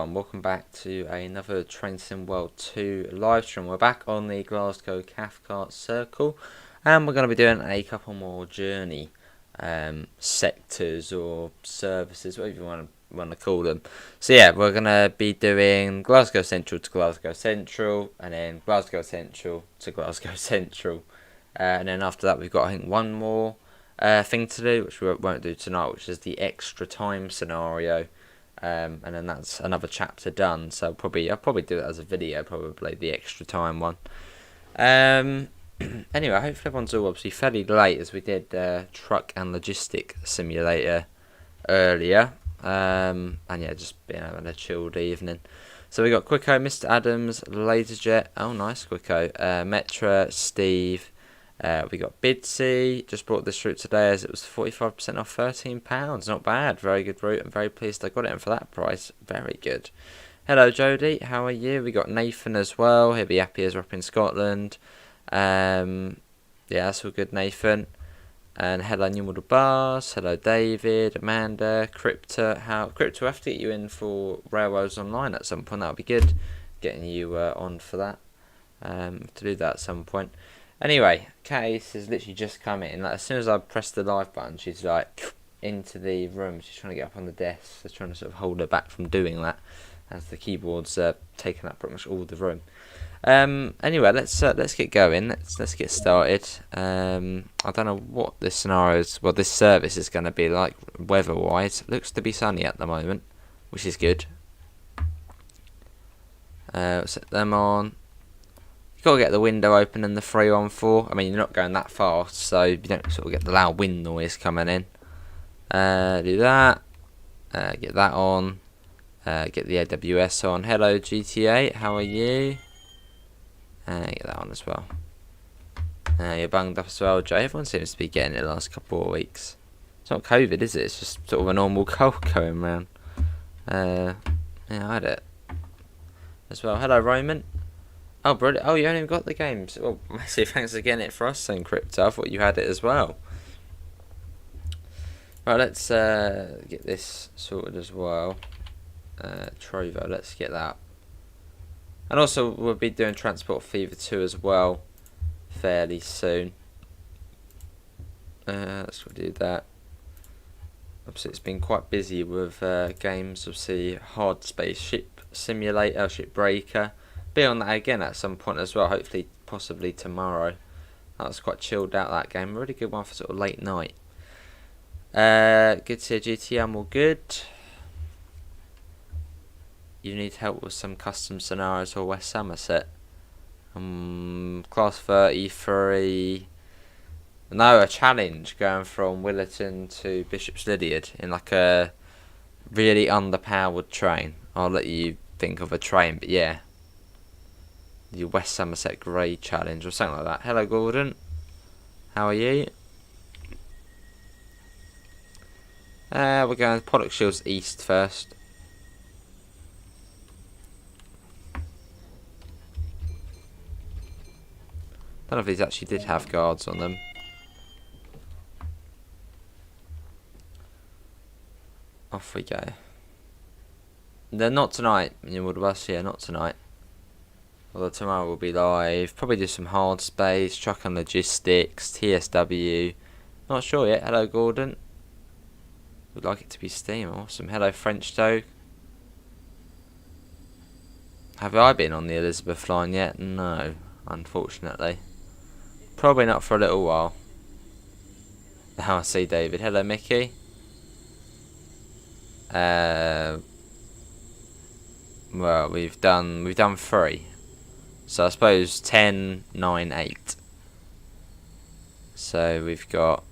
everyone, welcome back to another Train Sim World 2 live stream. We're back on the Glasgow Cathcart circle and we're going to be doing a couple more journey sectors or services, whatever you want to call them. So yeah, we're going to be doing Glasgow Central to Glasgow Central and then Glasgow Central to Glasgow Central. And then after that we've got, I think, one more thing to do, which we won't do tonight, which is the extra time scenario. And then that's another chapter done. So I'll probably do it as a video, probably the extra time one. Anyway, hopefully everyone's all obviously fairly late, as we did truck and logistic simulator earlier. And yeah, just been having a chilled evening. So we got Quicko, Mr. Adams, Laserjet. Oh, nice Quicko. Metra, Steve. We got Bidsy, just bought this route today as it was 45% off £13. Not bad, very good route. I'm very pleased I got it in for that price. Very good. Hello Jody, how are you? We got Nathan as well. He'll be happy as we're up in Scotland. Yeah, that's all good, Nathan. And hello New Model Bars. Hello David, Amanda, Crypto. Crypto, I have to get you in for Railroads Online at some point. That'll be good. Getting you on for that. To do that at some point. Anyway, Case has literally just come in. Like, as soon as I press the live button, she's like into the room. She's trying to get up on the desk. So trying to sort of hold her back from doing that, as the keyboard's taking up pretty much all the room. Anyway, let's get going. Let's get started. I don't know what this this service is going to be like weather-wise. It looks to be sunny at the moment, which is good. Set them on. Got to get the window open and the Freon for. I mean, you're not going that fast, so you don't sort of get the loud wind noise coming in. Do that. Get that on. Get the AWS on. Hello GTA, how are you? Get that on as well. You're bunged up as well, Joe. Everyone seems to be getting it the last couple of weeks. It's not COVID, is it? It's just sort of a normal cold going around. Yeah, I had it as well. Hello, Roman. Oh, brilliant. Oh, you only got the games. Well, massive thanks for getting it for us then, Crypto. I thought you had it as well. Right, let's get this sorted as well. Trovo, let's get that. And also, we'll be doing Transport Fever 2 as well fairly soon. Let's go do that. Obviously, it's been quite busy with games. Obviously, Hard Space Ship Simulator, Shipbreaker. Be on that again at some point as well, hopefully, possibly tomorrow. That was quite chilled out, that game. Really good one for sort of late night. Good to see GT, I'm all good. You need help with some custom scenarios for West Somerset. Class 33. No, a challenge going from Willerton to Bishop's Lydiard in like a really underpowered train. I'll let you think of a train, but yeah. The West Somerset Grey Challenge or something like that. Hello Gordon, how are you? We're going to Pollock Shields East first. Don't know if these actually did have guards on them. Off we go. They're not tonight, you would have yeah, not tonight. Although tomorrow we'll be live. Probably do some hard space, truck and logistics, TSW. Not sure yet. Hello Gordon. Would like it to be steam. Awesome. Hello French Toe. Have I been on the Elizabeth line yet? No, unfortunately. Probably not for a little while. Now I see David. Hello Mickey. Well, we've done 3. So I suppose 10, 9, 8. So we've got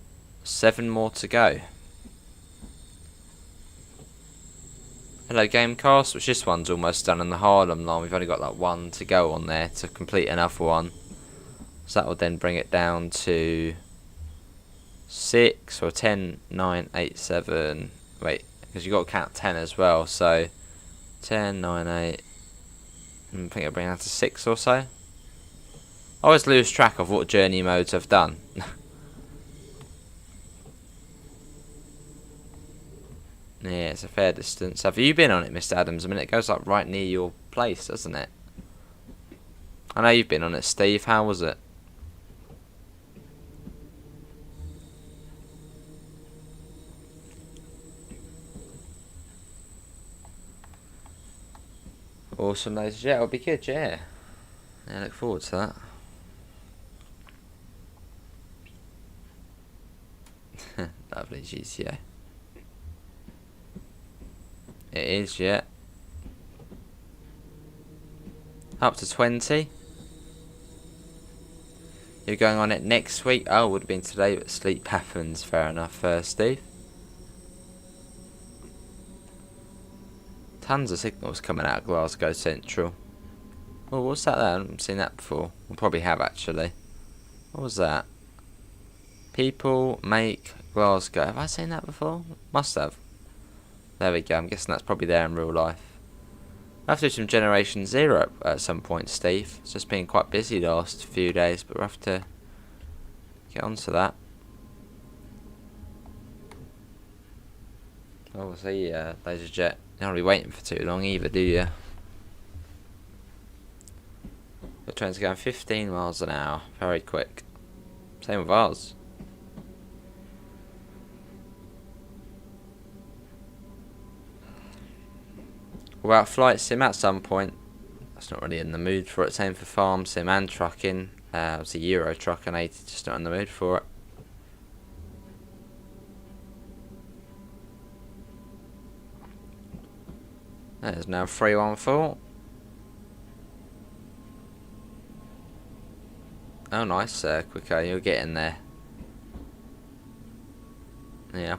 7 more to go. Hello Gamecast, which this one's almost done in the Harlem line. We've only got like 1 to go on there to complete another one. So that will then bring it down to 6 or 10, 9, 8, 7. Wait, because you've got to count 10 as well. So 10, 9, 8. I think it'll bring it down to 6 or so. I always lose track of what journey modes I've done. Yeah, it's a fair distance. Have you been on it, Mr. Adams? I mean, it goes like right near your place, doesn't it? I know you've been on it, Steve. How was it? Awesome, ladies. Yeah, it'll be good, yeah. Yeah, I look forward to that. Lovely GTA. It is, yeah. Up to 20. You're going on it next week? Oh, would have been today, but sleep happens. Fair enough, Steve. Tons of signals coming out of Glasgow Central. Oh, what's that there? I haven't seen that before. We probably have, actually. What was that? People make Glasgow. Have I seen that before? Must have. There we go. I'm guessing that's probably there in real life. I have to do some Generation Zero at some point, Steve. It's just been quite busy the last few days, but we'll have to get onto that. Oh, see, Laser Jet. You don't be waiting for too long either, do you? The train's going 15 miles an hour. Very quick. Same with ours. We're out flight sim at some point. That's not really in the mood for it. Same for farm sim and trucking. It's a Euro truck and 80, just not in the mood for it. There's now 314. Oh, nice, quicker. You're getting there. Yeah, I'll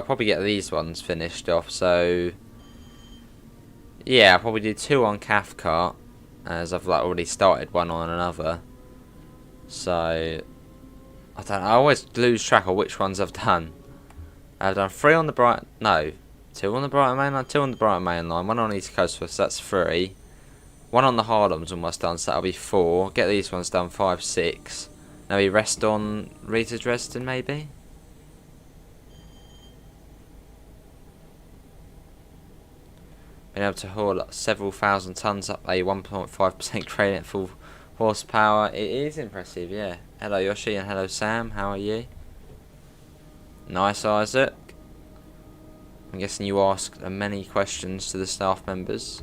probably get these ones finished off. So, yeah, I'll probably do 2 on Cathcart, as I've like already started one on another. So, I don't know. I always lose track of which ones I've done. I've done 3 on the Brighton. No, 2 on the Brighton main line, 2 on the Brighton main line, 1 on East Coast, so that's 3. 1 on the Harlem's almost done, so that'll be 4. Get these ones done, 5, 6. Now we rest on Rita Dresden, maybe? Been able to haul several thousand tons up a 1.5% gradient full horsepower. It is impressive, yeah. Hello Yoshi and hello Sam, how are you? Nice, Isaac. I'm guessing you asked many questions to the staff members.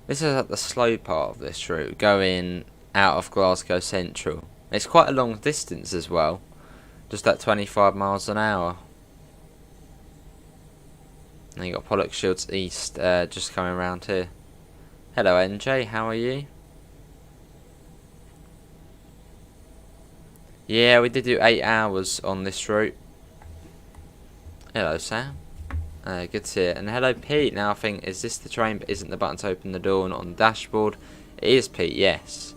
This is at the slow part of this route, going out of Glasgow Central. It's quite a long distance as well, just at 25 miles an hour. And you got Pollock Shields East just coming around here. Hello NJ, how are you? Yeah, we did do 8 hours on this route. Hello Sam. Good to see it. And hello Pete. Now I think, is this the train but isn't the button to open the door not on the dashboard? It is Pete, yes.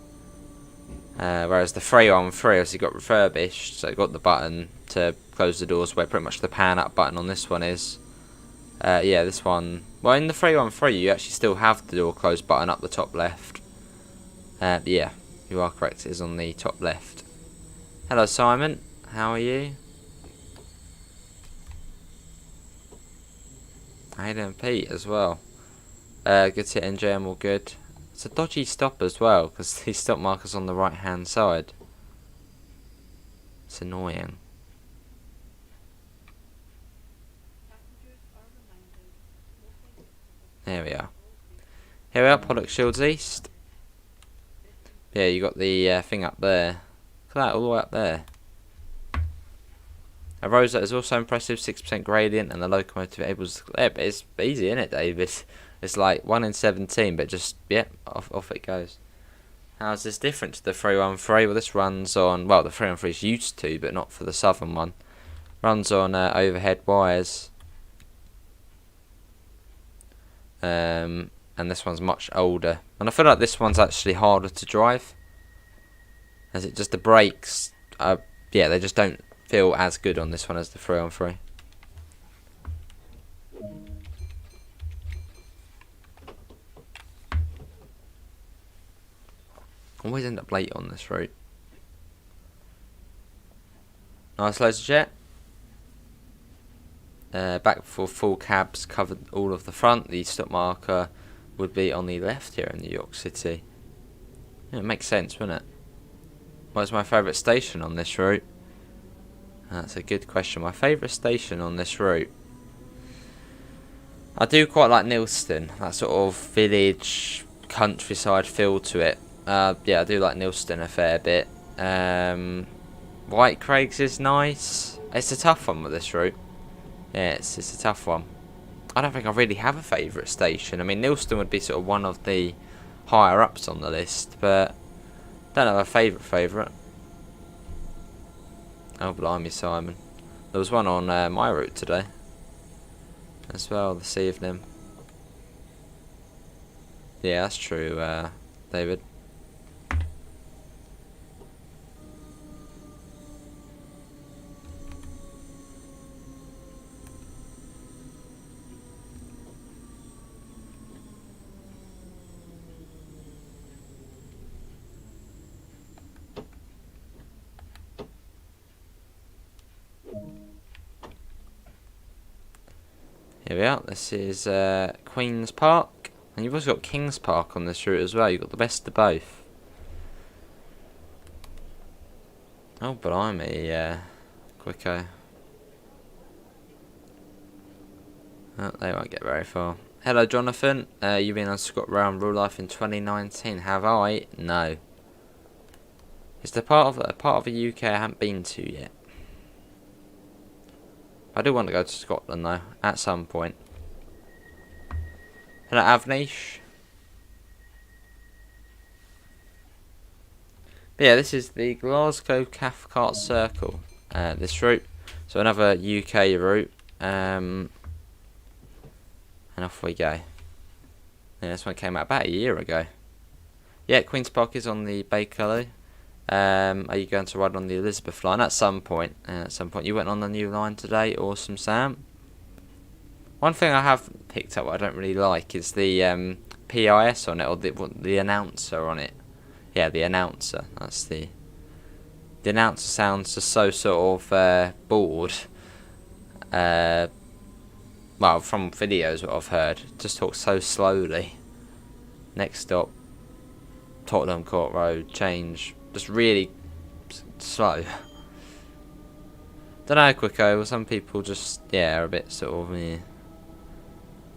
Whereas the Freon 3 obviously got refurbished, so it got the button to close the doors where pretty much the pan up button on this one is. Yeah, this one, well in the Freon 3 you actually still have the door close button up the top left. Yeah, you are correct, it is on the top left. Hello Simon, how are you? Hayden Pete as well. Good to hit NJ, I'm all good. It's a dodgy stop as well, because the stop marker's on the right hand side. It's annoying. There we are. Here we are, Pollock Shields East. Yeah, you got the thing up there. Look at that, all the way up there. A Rosa is also impressive, 6% gradient, and the locomotive able to... Yeah, but it's easy, isn't it, David? It's like 1 in 17, but just, yeah, off it goes. How's this different to the 313? Well, this runs on... Well, the 313 is used to, but not for the southern one. Runs on overhead wires. And this one's much older. And I feel like this one's actually harder to drive. As it just... The brakes... yeah, they just don't feel as good on this one as the 313. Always end up late on this route. Nice loads of jet. Back before full cabs covered all of the front, the stop marker would be on the left here in New York City. Yeah, it makes sense, wouldn't it? What's my favourite station on this route? That's a good question. My favourite station on this route, I do quite like Nilston. That sort of village, countryside feel to it. Yeah, I do like Nilston a fair bit. White Craigs is nice. It's a tough one with this route. Yeah, it's a tough one. I don't think I really have a favourite station. I mean, Nilston would be sort of one of the higher ups on the list, but don't have a favourite. Oh, blimey, Simon. There was one on my route today as well this evening. Yeah, that's true, David. Here we are. This is Queen's Park, and you've also got King's Park on this route as well. You've got the best of both. Oh, blimey, quicko. Oh, they won't get very far. Hello, Jonathan. You've been on Scott Round Real Life in 2019. Have I? No. It's a part of the UK I haven't been to yet. I do want to go to Scotland though, at some point. Hello, Avnish. But yeah, this is the Glasgow Cathcart Circle. This route, so another UK route. And off we go. Yeah, this one came out about a year ago. Yeah, Queen's Park is on the Bakerloo. Are you going to ride on the Elizabeth line at some point? You went on the new line today. Awesome, Sam. One thing I have picked up what I don't really like is the PIS on it, or the announcer on it. Yeah, the announcer. That's the announcer sounds just so sort of bored. Well, from videos what I've heard, just talks so slowly. Next stop, Tottenham Court Road, change. Just really slow. Don't know, Quicko. Some people just, yeah, are a bit sort of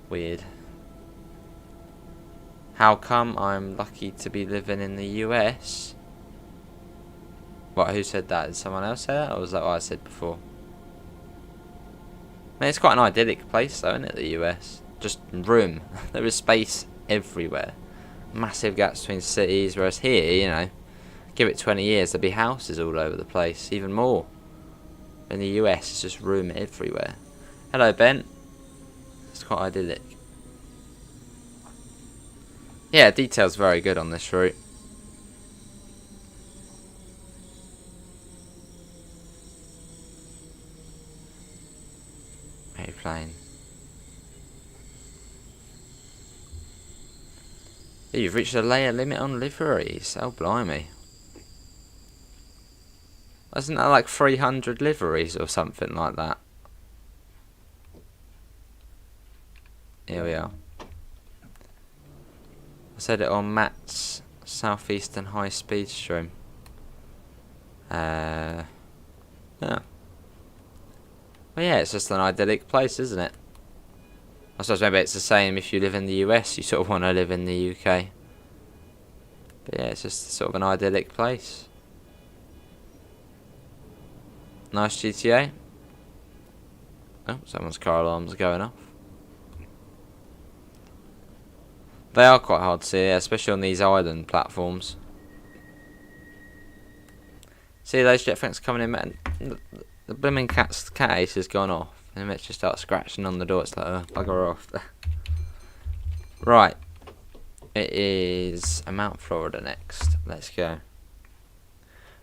weird. How come I'm lucky to be living in the US? What? Who said that? Did someone else say that, or was that what I said before? I mean, it's quite an idyllic place, though, isn't it? The US. Just room. There is space everywhere. Massive gaps between cities. Whereas here, you know. Give it 20 years, there'll be houses all over the place, even more. In the US, it's just room everywhere. Hello, Ben. It's quite idyllic. Yeah, detail's very good on this route. Airplane. Yeah, you've reached a layer limit on liveries. Oh, blimey. Isn't that like 300 liveries or something like that? Here we are. I said it on Matt's Southeastern High Speed stream. Yeah. Well, yeah, it's just an idyllic place, isn't it? I suppose maybe it's the same if you live in the US, you sort of want to live in the UK. But yeah, it's just sort of an idyllic place. Nice GTA. Oh, someone's car alarms are going off. They are quite hard to see, especially on these island platforms. See those jet thanks coming in, man. The blooming cat ace has gone off. And let's just start scratching on the door. It's like, bugger off. Right. It is Mount Florida next. Let's go.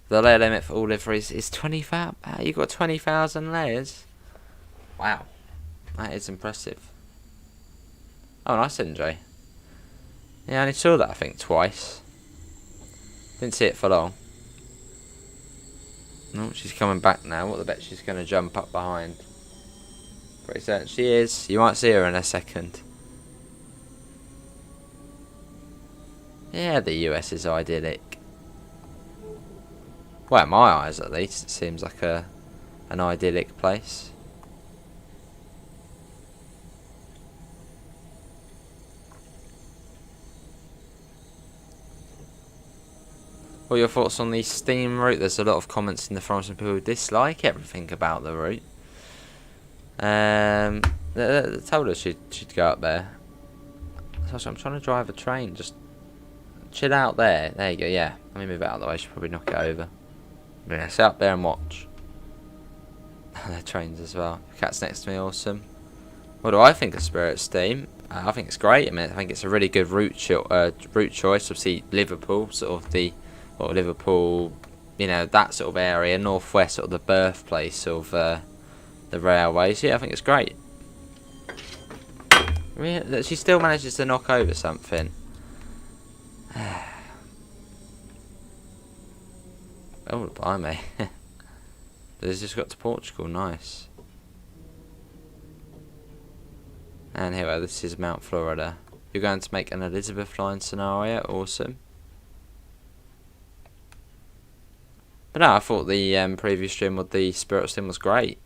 The layer limit for all liveries is 20,000. You got 20,000 layers. Wow, that is impressive. Oh, nice, NJ. Yeah, I only saw that I think twice. Didn't see it for long. No, she's coming back now. What the bet she's going to jump up behind? Pretty certain she is. You might see her in a second. Yeah, the US is idyllic. Well, in my eyes at least, it seems like an idyllic place. What are your thoughts on the steam route? There's a lot of comments in the forums from people who dislike everything about the route. They told us she'd go up there. So I'm trying to drive a train. Just chill out there. There you go. Yeah, let me move it out of the way. She'll probably knock it over. Yeah, sit up there and watch. There trains as well. Cat's next to me. Awesome. What do I think of Spirit Steam? I think it's great. I mean, I think it's a really good route choice. Obviously, Liverpool, sort of Liverpool, you know, that sort of area, northwest, sort of the birthplace of the railways. Yeah, I think it's great. Really, she still manages to knock over something. Oh, blimey. It's just got to Portugal, nice. And here we are, this is Mount Florida. You're going to make an Elizabeth line scenario, awesome. But no, I thought the previous stream with the Spirit Steam was great.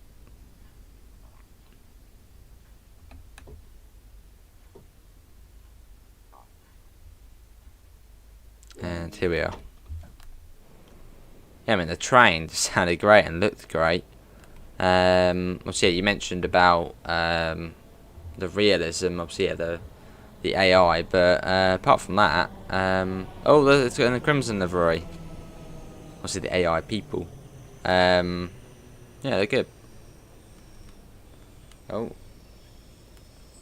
And here we are. Yeah, I mean the train sounded great and looked great. Obviously, yeah, you mentioned about the realism, obviously, yeah, the AI, but apart from that, oh, it's got a crimson livery. Obviously, the AI people. Yeah, they're good. Oh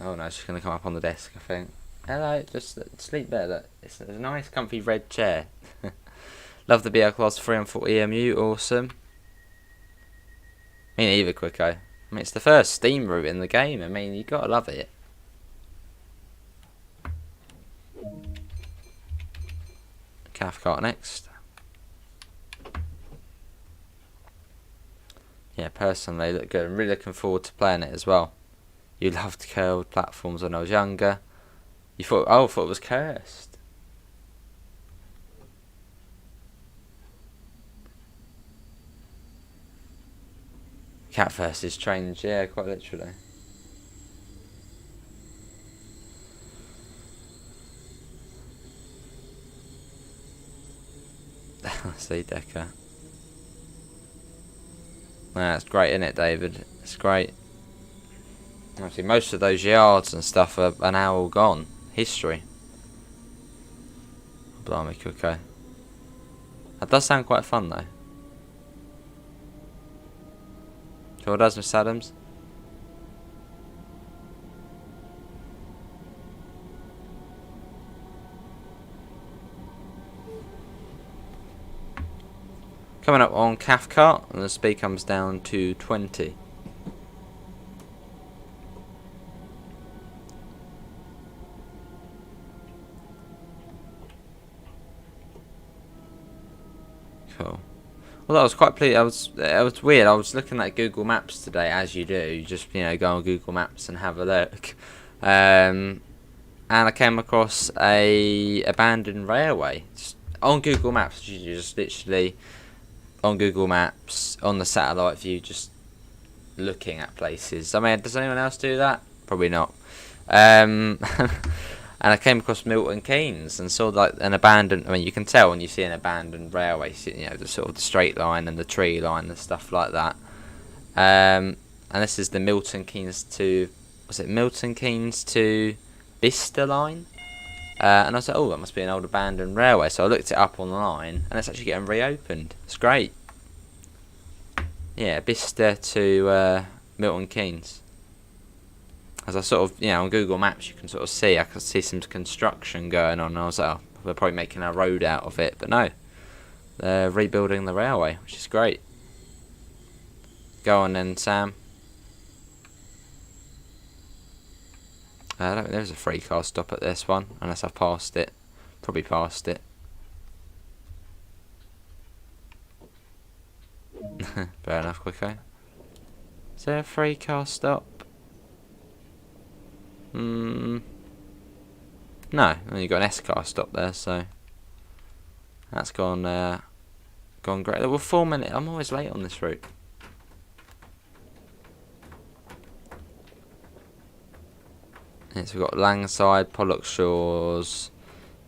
no, she's gonna come up on the desk, I think. Hello, just sleep there. Look, it's a nice, comfy red chair. Love the BR Class 3 and 4 EMU, awesome. Me neither, Quicko. I mean, it's the first steam route in the game. I mean, you gotta love it. Cathcart next. Yeah, personally, look good. I'm really looking forward to playing it as well. You loved curved platforms when I was younger. You thought, oh, I thought it was cursed. Cat versus trains, yeah, quite literally. See, Decker. That's great, isn't it, David? It's great. Obviously, most of those yards and stuff are now all gone. History. Blimey, Cooko. That does sound quite fun, though. Sure does, Miss Adams. Coming up on Cathcart, and the speed comes down to 20. Cool. Well, that was quite pleased. It was weird. I was looking at Google Maps today, as you do. You just, you know, go on Google Maps and have a look. And I came across a abandoned railway just on Google Maps. You just literally on Google Maps on the satellite view, just looking at places. I mean, does anyone else do that? Probably not. And I came across Milton Keynes and saw like an abandoned. I mean, you can tell when you see an abandoned railway, you know, the sort of the straight line and the tree line and stuff like that. And this is the Milton Keynes to, was it Milton Keynes to Bicester line? And I was like, oh, that must be an old abandoned railway. So I looked it up online, and it's actually getting reopened. It's great. Yeah, Bicester to Milton Keynes. As I sort of, you know, on Google Maps, you can sort of see, I could see some construction going on. And I was like, oh, they're probably making a road out of it. But no, they're rebuilding the railway, which is great. Go on then, Sam. I don't think there's a free car stop at this one, unless I've passed it. Probably passed it. Fair enough, Quicko. Is there a 3-car stop? No, only got an S-car stop there, so that's gone great. We're 4 minutes. I'm always late on this route. Yes, we've got Langside, Pollock Shores,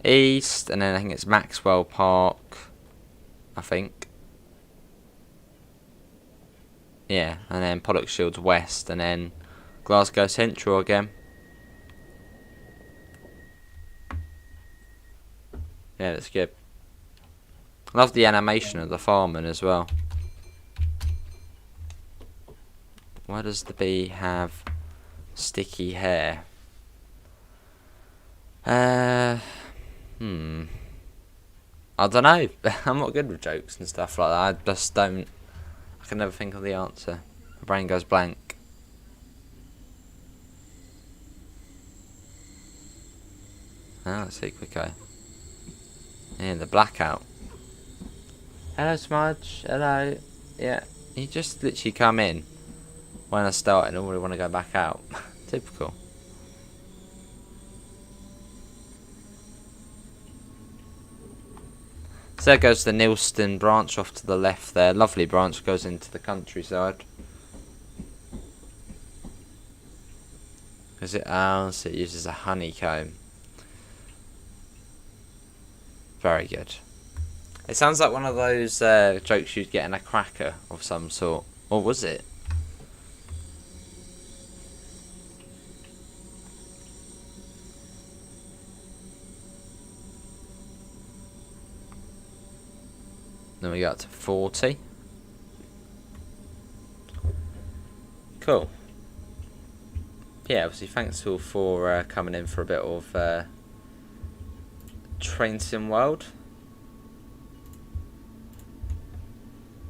East, and then I think it's Maxwell Park. I think. Yeah, and then Pollock Shields West, and then Glasgow Central again. Yeah, that's good. Love the animation of the farming as well. Why does the bee have sticky hair? I don't know. I'm not good with jokes and stuff like that. I just don't. I can never think of the answer. My brain goes blank. Oh, let's see, Quicko. Yeah, the blackout. Hello, Smudge. Hello. Yeah, you just literally come in when I start and already want to go back out. Typical. So there goes the Nilston branch off to the left there. Lovely branch, goes into the countryside. Because it uses a honeycomb. Very good. It sounds like one of those jokes you'd get in a cracker of some sort. Or was it? Then we go up to 40. Cool. Yeah, obviously thanks all for coming in for a bit of Train Sim World.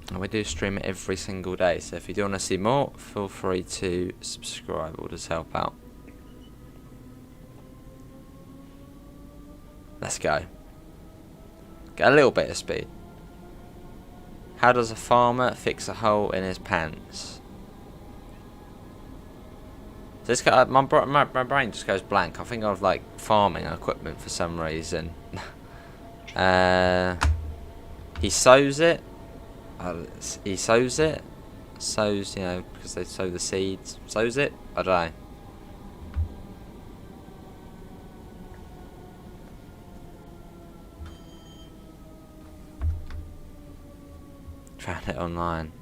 And we do stream it every single day, so if you do want to see more, feel free to subscribe. It'll just help out. Let's go. Get a little bit of speed. How does a farmer fix a hole in his pants? This guy, my brain just goes blank. I think of like farming equipment for some reason. He sows it. He sows it. Sows, you know, because they sow the seeds. Sows it. I don't know. Found it online.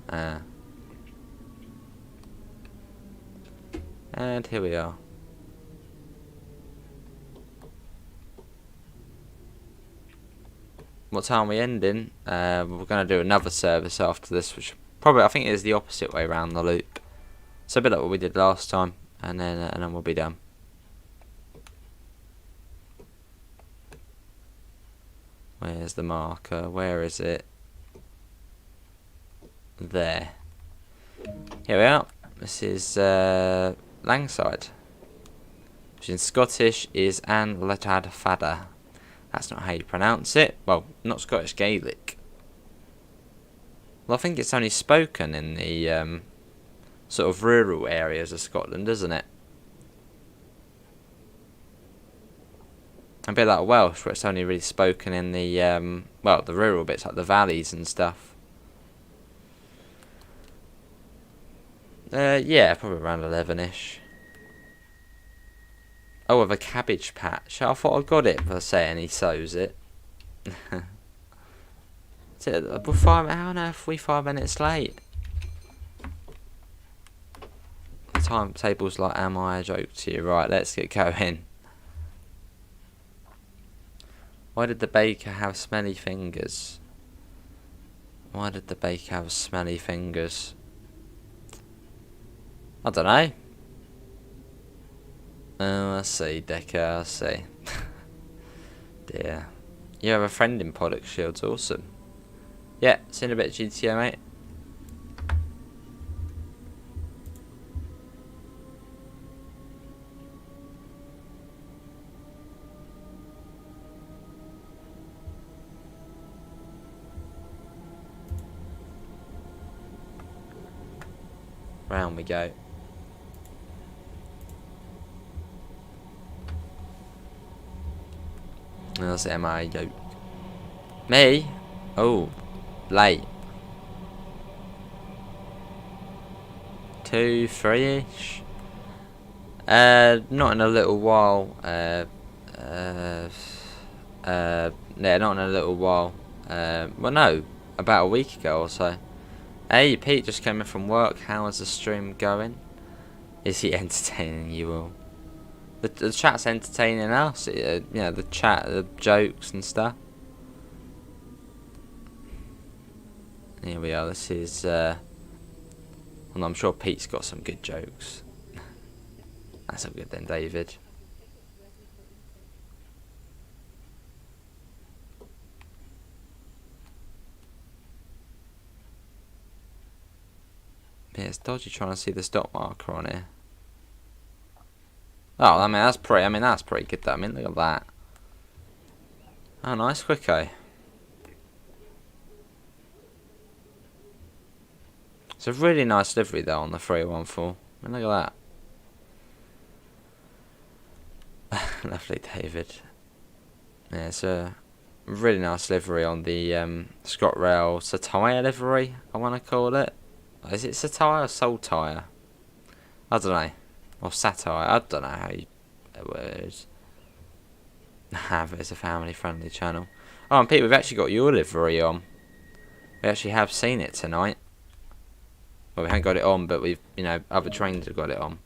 And here we are. What time are we ending? We're going to do another service after this, which probably I think is the opposite way around the loop. So a bit like what we did last time, and then we'll be done. Where's the marker? Where is it? There. Here we are. This is Langside, which in Scottish is An Letad Fada. That's not how you pronounce it. Well, not Scottish Gaelic. Well, I think it's only spoken in the sort of rural areas of Scotland, isn't it? A bit like Welsh, where it's only really spoken in the well, the rural bits, like the valleys and stuff. Yeah, probably around 11ish. Oh, with a cabbage patch. I thought I got it for saying he sows it. How on earth are we 5 minutes late? The timetable's like, am I a joke to you? Right, let's get going. Why did the baker have smelly fingers? Why did the baker have smelly fingers? I don't know. Oh, I see, Decker, I see. Dear. You have a friend in Pollock Shields, awesome. Yeah, seen a bit of GTO, mate. Round we go. That's MI joke. Me? Oh, late. 2, 3-ish. Not in a little while. Yeah, not in a little while. Well, no, about a week ago or so. Hey, Pete just came in from work. How is the stream going? Is he entertaining you all? The chat's entertaining us. You know, the chat, the jokes and stuff. Here we are. This is. Well, I'm sure Pete's got some good jokes. That's all good then, David. Yeah, it's dodgy trying to see the stop marker on here. Oh, I mean that's pretty good. I mean, look at that. Oh, nice quicko. It's a really nice livery though on the 314. I mean, look at that. Lovely, David. Yeah, it's a really nice livery on the ScotRail Satire livery, I want to call it. Is it Satire or Saltire? I don't know. Or Satire. I don't know how you words. It's a family-friendly channel. Oh, and Pete, we've actually got your livery on. We actually have seen it tonight. Well, we haven't got it on, but we've, you know, other trains have got it on.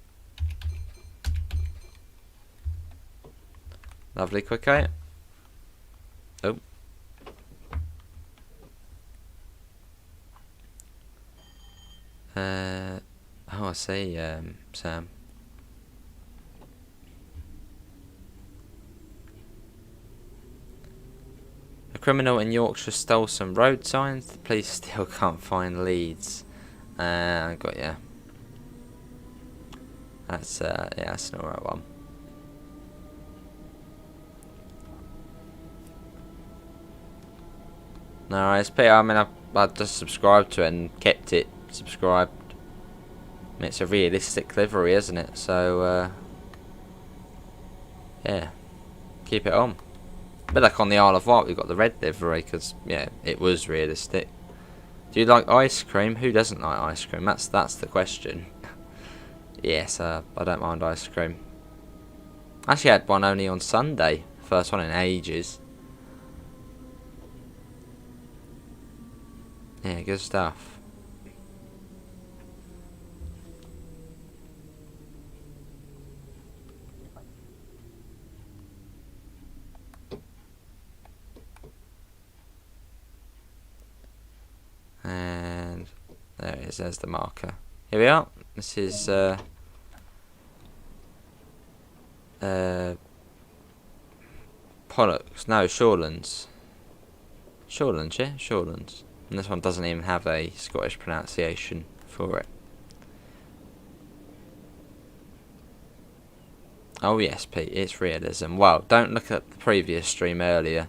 Lovely, quicko. Oh. Oh, I see, Sam. A criminal in Yorkshire stole some road signs. The police still can't find leads. I got ya. That's yeah, that's an alright one. No, it's Peter. I mean, I just subscribed to it and kept it subscribed. I mean, it's a realistic livery, isn't it? So, yeah, keep it on. But like on the Isle of Wight, we've got the red livery because yeah, it was realistic. Do you like ice cream? Who doesn't like ice cream? That's the question. Yes, I don't mind ice cream. I actually had one only on Sunday. First one in ages. Yeah, good stuff. And there it is, there's the marker. Here we are. This is Pollux. No, Shorelands. Shorelands, yeah? Shorelands. And this one doesn't even have a Scottish pronunciation for it. Oh yes, Pete, it's realism. Well, don't look at the previous stream earlier,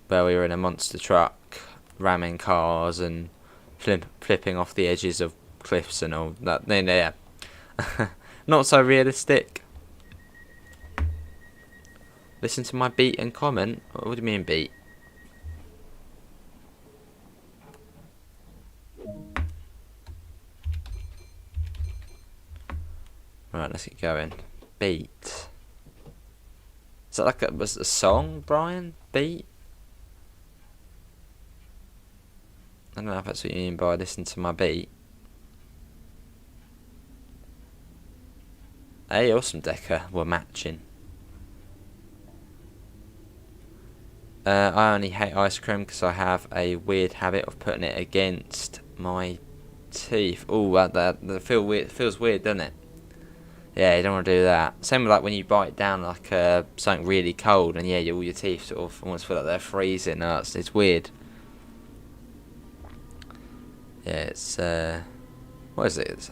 where we were in a monster truck, ramming cars and flipping off the edges of cliffs and all that. Yeah, not so realistic. Listen to my beat and comment. What do you mean beat? Right, let's get going. Beat. Is that like a song, Brian? Beat? I don't know if that's what you mean by listen to my beat. Hey, awesome, Decker. We're matching. I only hate ice cream because I have a weird habit of putting it against my teeth. Oh, that feels weird, doesn't it? Yeah, you don't want to do that. Same with like when you bite down like something really cold, and yeah, all your teeth sort of almost feel like they're freezing. No, it's weird. Yeah, it's what is it?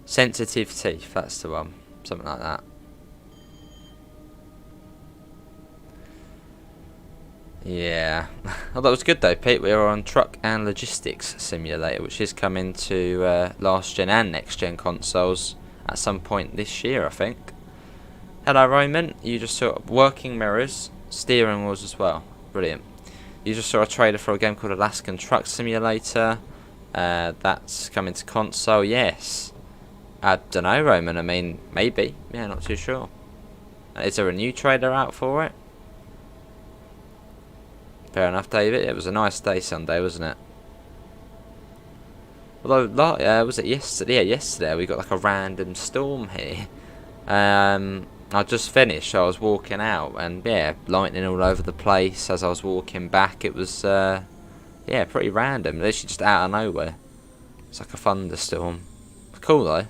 Sensitive teeth. That's the one. Something like that. Yeah. Oh, that was good though, Pete. We were on Truck and Logistics Simulator, which is coming to last gen and next gen consoles at some point this year, I think. Hello, Roman. You just saw working mirrors, steering wheels as well. Brilliant. You just saw a trailer for a game called Alaskan Truck Simulator. That's coming to console, yes. I don't know, Roman. I mean, maybe. Yeah, not too sure. Is there a new trailer out for it? Fair enough, David. It was a nice day Sunday, wasn't it? Although, was it yesterday? Yeah, yesterday we got like a random storm here. I just finished, so I was walking out, and yeah, lightning all over the place as I was walking back. It was, yeah, pretty random. Literally just out of nowhere. It's like a thunderstorm. Cool though.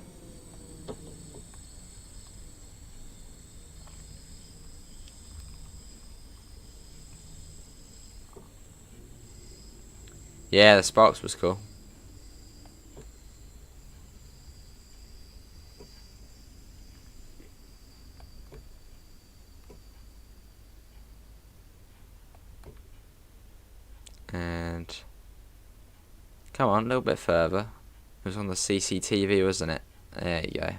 Yeah, the sparks was cool. And come on, a little bit further. It was on the CCTV, wasn't it? There you go.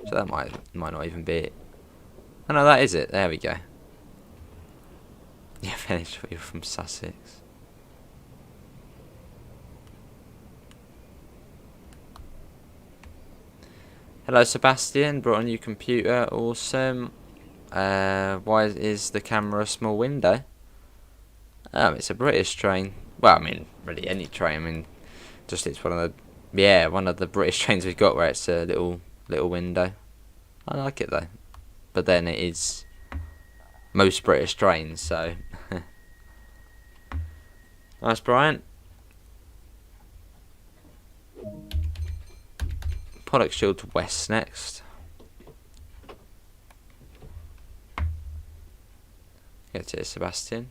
So that might not even be it. Oh no, that is it. There we go. Yeah, finished. You're from Sussex. Hello, Sebastian. Brought a new computer. Awesome. Why is the camera a small window? It's a British train. Well, I mean, really any train. I mean, just it's one of the British trains we've got where it's a little window. I like it though. But then it is most British trains, so. Nice, Brian. Product shield to West next. Get to it, Sebastian.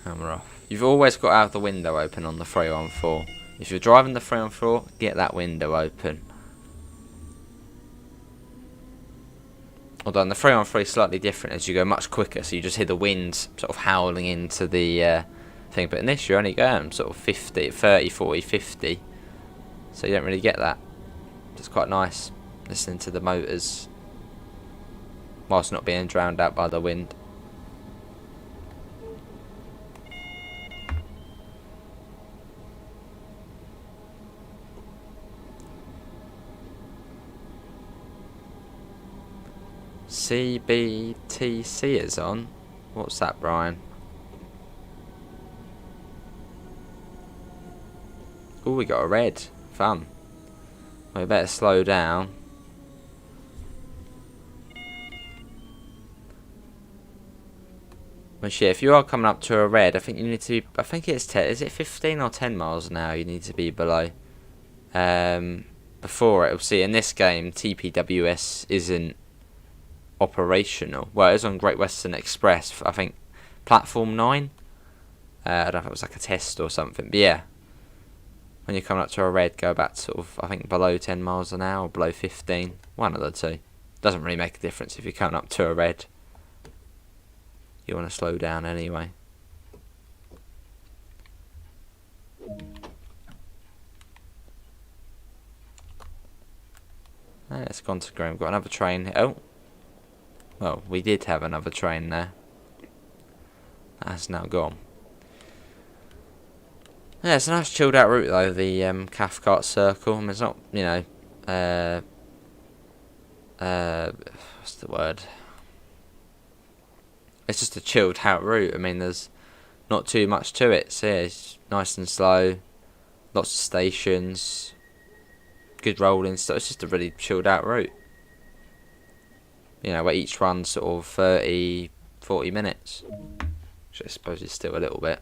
Hammer off. You've always got to have the window open on the 314. If you're driving the 314, get that window open. Although on the 313 is slightly different as you go much quicker, so you just hear the wind sort of howling into the thing. But in this, you're only going sort of 50, 30, 40, 50. So you don't really get that. It's quite nice listening to the motors whilst not being drowned out by the wind. CBTC is on. What's that, Brian? Oh, we got a red. Fun. We better slow down. But yeah, if you are coming up to a red, I think you need to be, I think it's 10, is it 15 or 10 miles an hour you need to be below? Before it, we'll see in this game, TPWS isn't operational. Well, it was on Great Western Express, I think platform 9. I don't know if it was like a test or something, but yeah, when you're coming up to a red, go back to sort of, I think below 10 miles an hour or below 15, one of the two. Doesn't really make a difference if you're coming up to a red. You want to slow down anyway. It's gone to green. We've got another train. Oh, well, we did have another train there. That's now gone. Yeah, it's a nice chilled out route though, the Cathcart Circle. I mean, it's not, you know, what's the word? It's just a chilled out route. I mean, there's not too much to it. So yeah, it's nice and slow. Lots of stations. Good rolling stuff. It's just a really chilled out route. You know, where each runs sort of 30, 40 minutes. Which I suppose is still a little bit.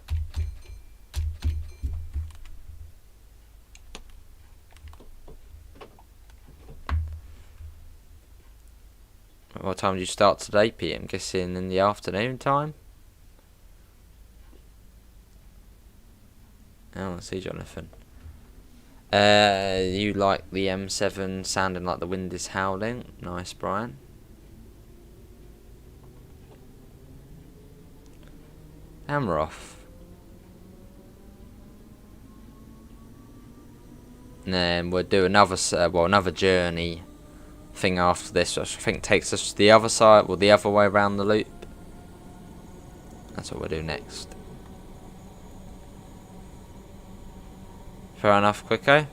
What time did you start today, Pete? I'm guessing in the afternoon time? can see Jonathan. You like the M7 sounding like the wind is howling. Nice, Brian. And we're off. And then we'll do another journey thing after this, which I think takes us to the other side, the other way around the loop. That's what we'll do next. Fair enough, Quicko.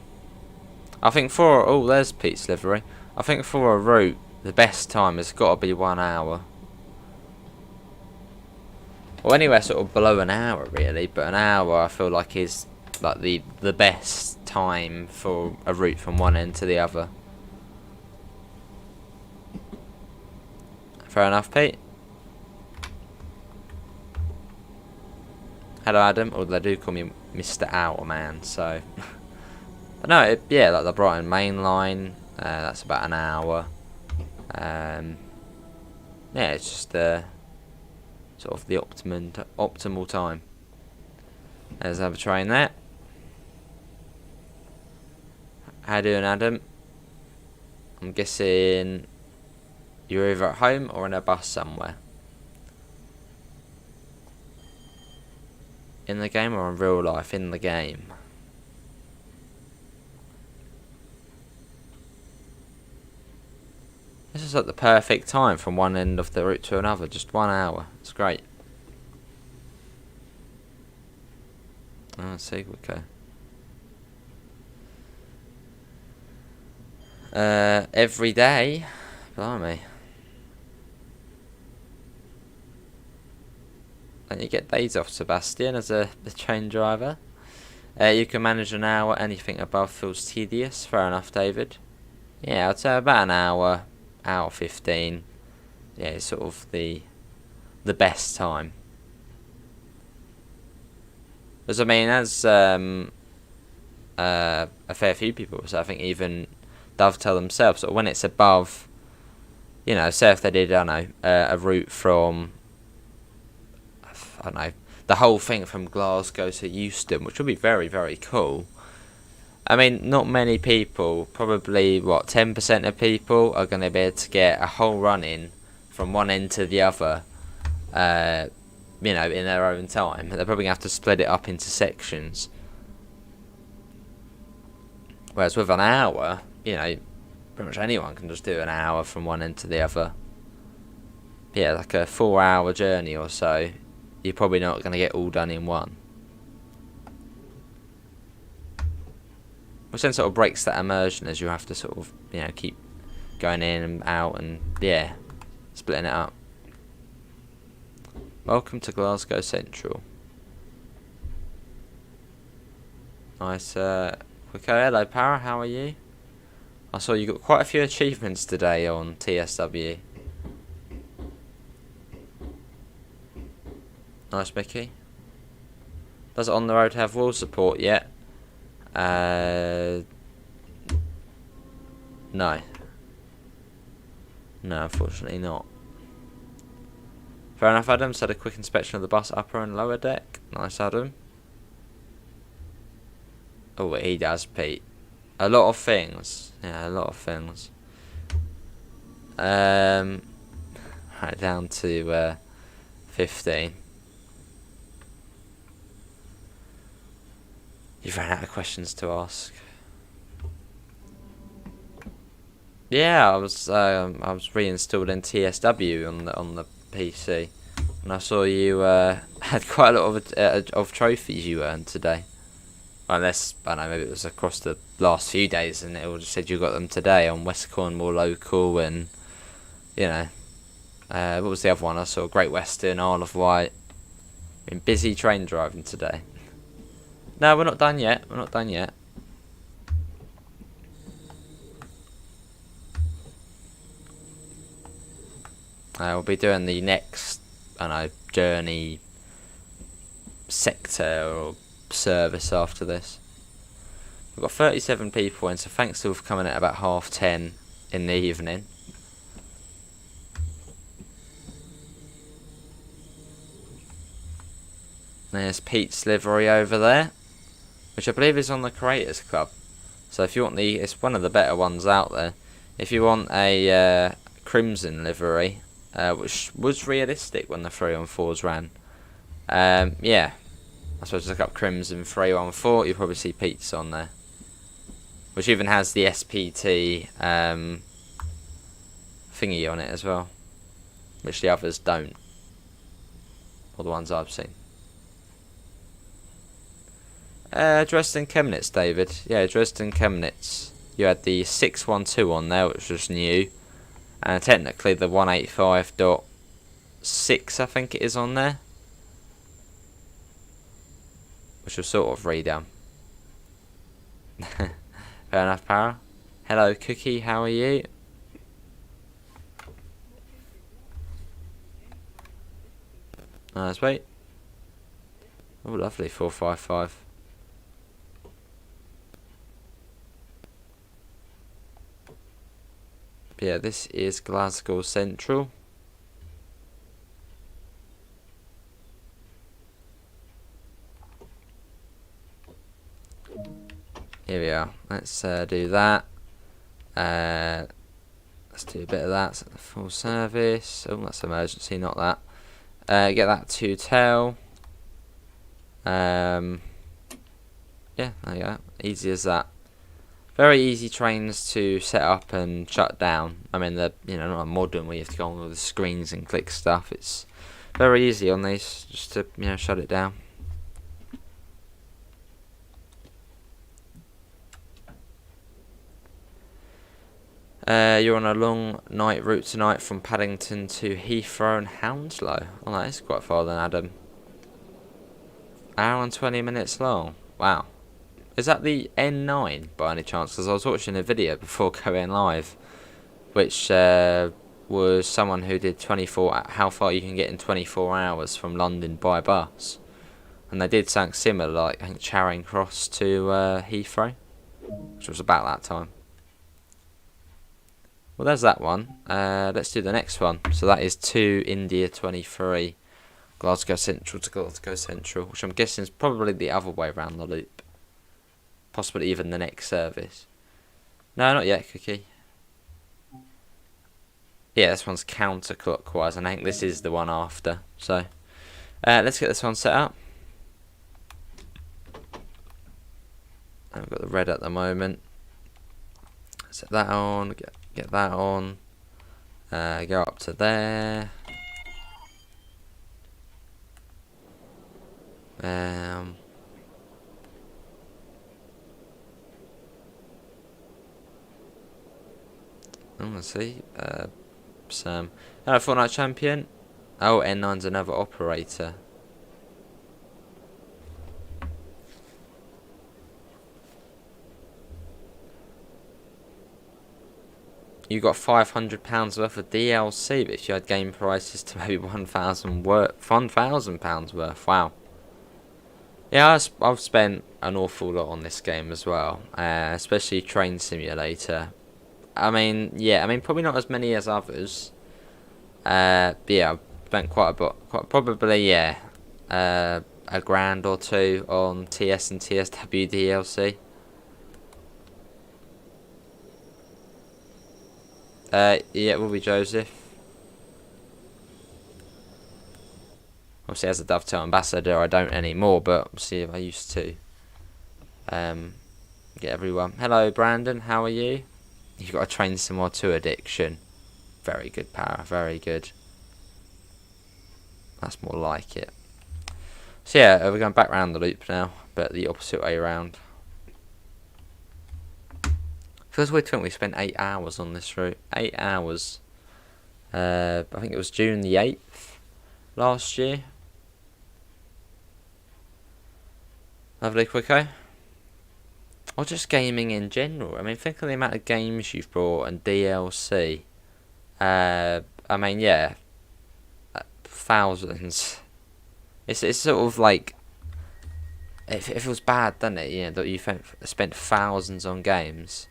I think there's Pete's livery. I think for a route, the best time has got to be 1 hour. Or anywhere sort of below an hour, really. But an hour, I feel like, is like the best time for a route from one end to the other. Fair enough, Pete. Hello, Adam. Although they do call me Mr. Owlman, so. But no, yeah, like the Brighton main line. That's about an hour. Yeah, it's just sort of the optimal time. There's another train there. How you doing, Adam? I'm guessing you're either at home or in a bus somewhere. In the game or in real life? In the game. This is like the perfect time from one end of the route to another. Just 1 hour. It's great. Oh, see, okay. Every day. Blimey. Don't you get days off, Sebastian, as the train driver? You can manage an hour. Anything above feels tedious. Fair enough, David. Yeah, I'd say about an hour. Hour 15. Yeah, it's sort of the best time. As I mean, as a fair few people, so I think even Dovetail themselves, or when it's above, you know, say if they did, I don't know, a route from, I don't know, the whole thing from Glasgow to Euston, which would be very, very cool. I mean, not many people, probably, 10% of people are going to be able to get a whole run in from one end to the other, you know, in their own time. They're probably going to have to split it up into sections. Whereas with an hour, you know, pretty much anyone can just do an hour from one end to the other. Yeah, like a 4-hour journey or so, you're probably not going to get all done in one. Which then sort of breaks that immersion, as you have to sort of, you know, keep going in and out and, yeah, splitting it up. Welcome to Glasgow Central. Nice, quick hello, Para, how are you? I saw you got quite a few achievements today on TSW. Nice, Mickey. Does it on the road have wheel support yet? No. No, unfortunately not. Fair enough, Adam. So had a quick inspection of the bus upper and lower deck. Nice, Adam. Oh, he does, Pete. A lot of things. Yeah, a lot of things. Right, down to 15. You've ran out of questions to ask. Yeah, I was reinstalling TSW on the PC, and I saw you had quite a lot of trophies you earned today. Unless, I don't know, maybe it was across the last few days, and it all just said you got them today on West Cornwall Local, and you know, what was the other one? I saw Great Western, Isle of Wight. Been busy train driving today. No, we're not done yet. We're not done yet. We'll be doing the next, I don't know, journey sector or service after this. We've got 37 people in, so thanks for coming at about 10:30 in the evening. There's Pete's livery over there, which I believe is on the Creators Club. So if you want it's one of the better ones out there. If you want a crimson livery, which was realistic when the 314s ran, yeah, I suppose look up crimson 314. You'll probably see Pete's on there, which even has the SPT thingy on it as well, which the others don't, or the ones I've seen. Dresden Chemnitz, David. Yeah, Dresden Chemnitz. You had the 612 on there, which was new. And technically the 185.6, I think it is on there. Which was sort of redone. Fair enough, Para. Hello, Cookie, how are you? Nice, wait. Oh, lovely, 455. Yeah, this is Glasgow Central. Here we are. Let's do that. Let's do a bit of that. So the full service. Oh, that's emergency, not that. Get that to tell. Yeah, there you go. Easy as that. Very easy trains to set up and shut down. I mean, they're not modern where you have to go on all the screens and click stuff. It's very easy on these just to shut it down. You're on a long night route tonight from Paddington to Heathrow and Hounslow. Oh, that is quite far then, Adam. Hour and 20 minutes long. Wow. Is that the N9 by any chance? Because I was watching a video before going live, which was someone who did 24, how far you can get in 24 hours from London by bus. And they did something similar, like I think Charing Cross to Heathrow, which was about that time. Well, there's that one. Let's do the next one. So that is to India 23, Glasgow Central to Glasgow Central, which I'm guessing is probably the other way around the loop. Possibly even the next service. No, not yet, Cookie. Yeah, this one's counterclockwise, and I think this is the one after. So, let's get this one set up. And we've got the red at the moment. Set that on. Get that on. Go up to there. Let's see. Sam. Hello, Fortnite Champion. Oh, N9's another operator. You got £500 worth of DLC, but if you had game prices to maybe £1,000 worth. Wow. Yeah, I've spent an awful lot on this game as well, especially Train Simulator. I mean, probably not as many as others. But yeah, I've spent quite a bit, probably, yeah, a grand or two on TS and TSW DLC. Yeah, it will be Joseph. Obviously, as a Dovetail ambassador, I don't anymore, but obviously I used to. Get everyone. Hello, Brandon. How are you? You've got to train some more to addiction. Very good, Para. Very good. That's more like it. So yeah, we're going back round the loop now, but the opposite way around. Feels weird to think we spent 8 hours on this route. 8 hours. I think it was June the 8th last year. Lovely, Quicko. Or just gaming in general. I mean, think of the amount of games you've brought and DLC. I mean, yeah, thousands. It's sort of like it feels bad, doesn't it? You know, that you spent thousands on games.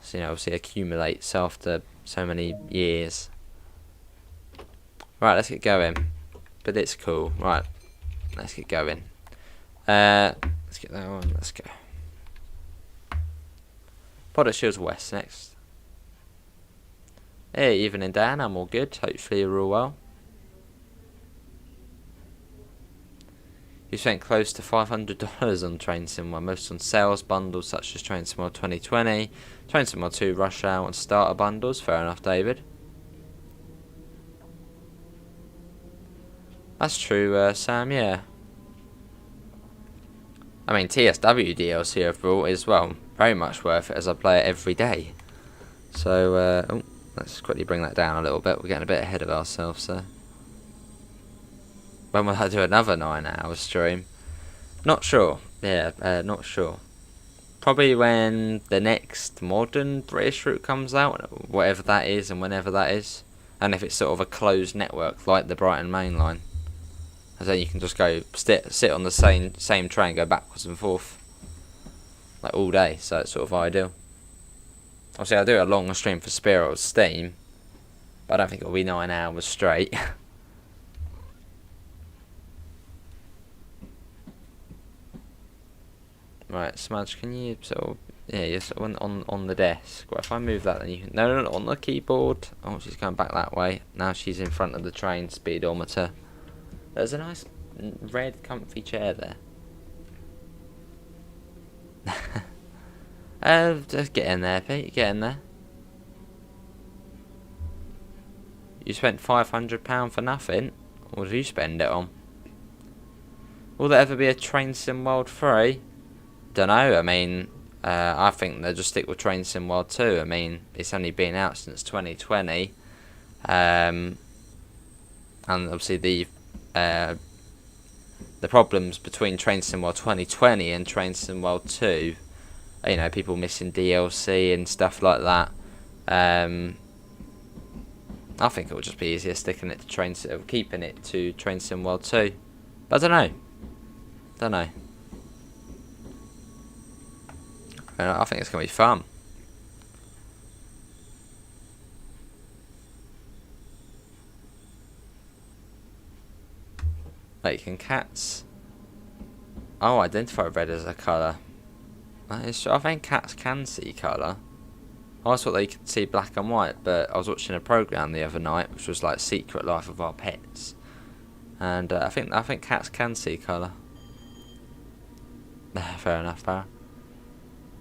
So, you know, obviously accumulates after so many years. Right, let's get going. But it's cool. Right, let's get going. Let's Let's get that one. Let's go. Product Shields West next. Hey, evening Dan, I'm all good. Hopefully you're all well. You spent close to $500 on Train Sim 1, most on sales bundles such as Train Sim 1 2020, Train Sim 1 2 Rush Hour and starter bundles. Fair enough, David. That's true, Sam, yeah. I mean, TSW DLC overall is, well, very much worth it as I play it every day. So, let's quickly bring that down a little bit. We're getting a bit ahead of ourselves there. When will I do another 9-hour stream? Not sure. Yeah, not sure. Probably when the next modern British route comes out, whatever that is and whenever that is. And if it's sort of a closed network like the Brighton Main Line. And then you can just go sit on the same train, go backwards and forth. Like all day, so it's sort of ideal. Obviously I'll do a longer stream for Spirit or Steam. But I don't think it'll be 9 hours straight. Right, Smudge, can you sort of, yeah, you're sort of on the desk. Well, if I move that, then you can, no, on the keyboard. Oh, she's going back that way. Now she's in front of the train speedometer. There's a nice red comfy chair there. Just get in there, Pete, get in there. You spent £500 for nothing? What did you spend it on? Will there ever be a Train Sim World 3? Don't know. I mean, I think they'll just stick with Train Sim World 2. I mean, it's only been out since 2020, and obviously the problems between Train Sim World 2020 and Train Sim World 2, you know, people missing DLC and stuff like that. I think it would just be easier sticking it to keeping it to Train Sim World 2. But I don't know. I think it's going to be fun. Like, can cats... Oh, identify red as a colour. That is true. I think cats can see colour. I always thought they could see black and white, but I was watching a programme the other night, which was like Secret Life of Our Pets. And I think cats can see colour. Fair enough, Barra.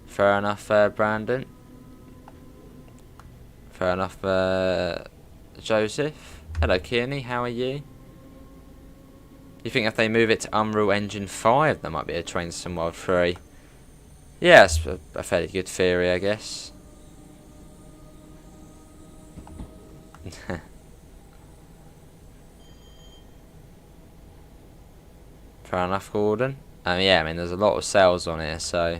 Fair enough, Brandon. Fair enough, Joseph. Hello, Kearney. How are you? You think if they move it to Unreal Engine 5, there might be a Train Sim World 3? Yeah, it's a fairly good theory, I guess. Fair enough, Gordon. Yeah, I mean, there's a lot of sales on here, so...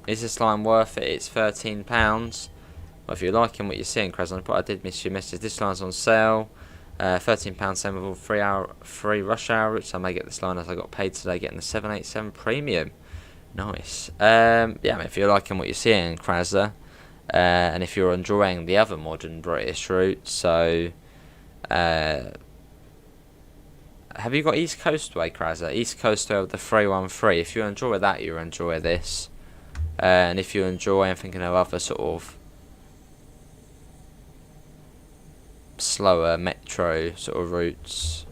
Is this line worth it? It's £13. Well, if you're liking what you're seeing, Crescent, I did miss your message. This line's on sale. £13 same with all free rush hour routes. I may get this line as I got paid today getting the 787 premium. Nice. Yeah, I mean, if you're liking what you're seeing, Krasza, and if you're enjoying the other modern British routes, so have you got East Coastway, Krasza? East Coastway with the 313. If you enjoy that, you'll enjoy this. And if you enjoy and thinking of other sort of slower metro sort of routes,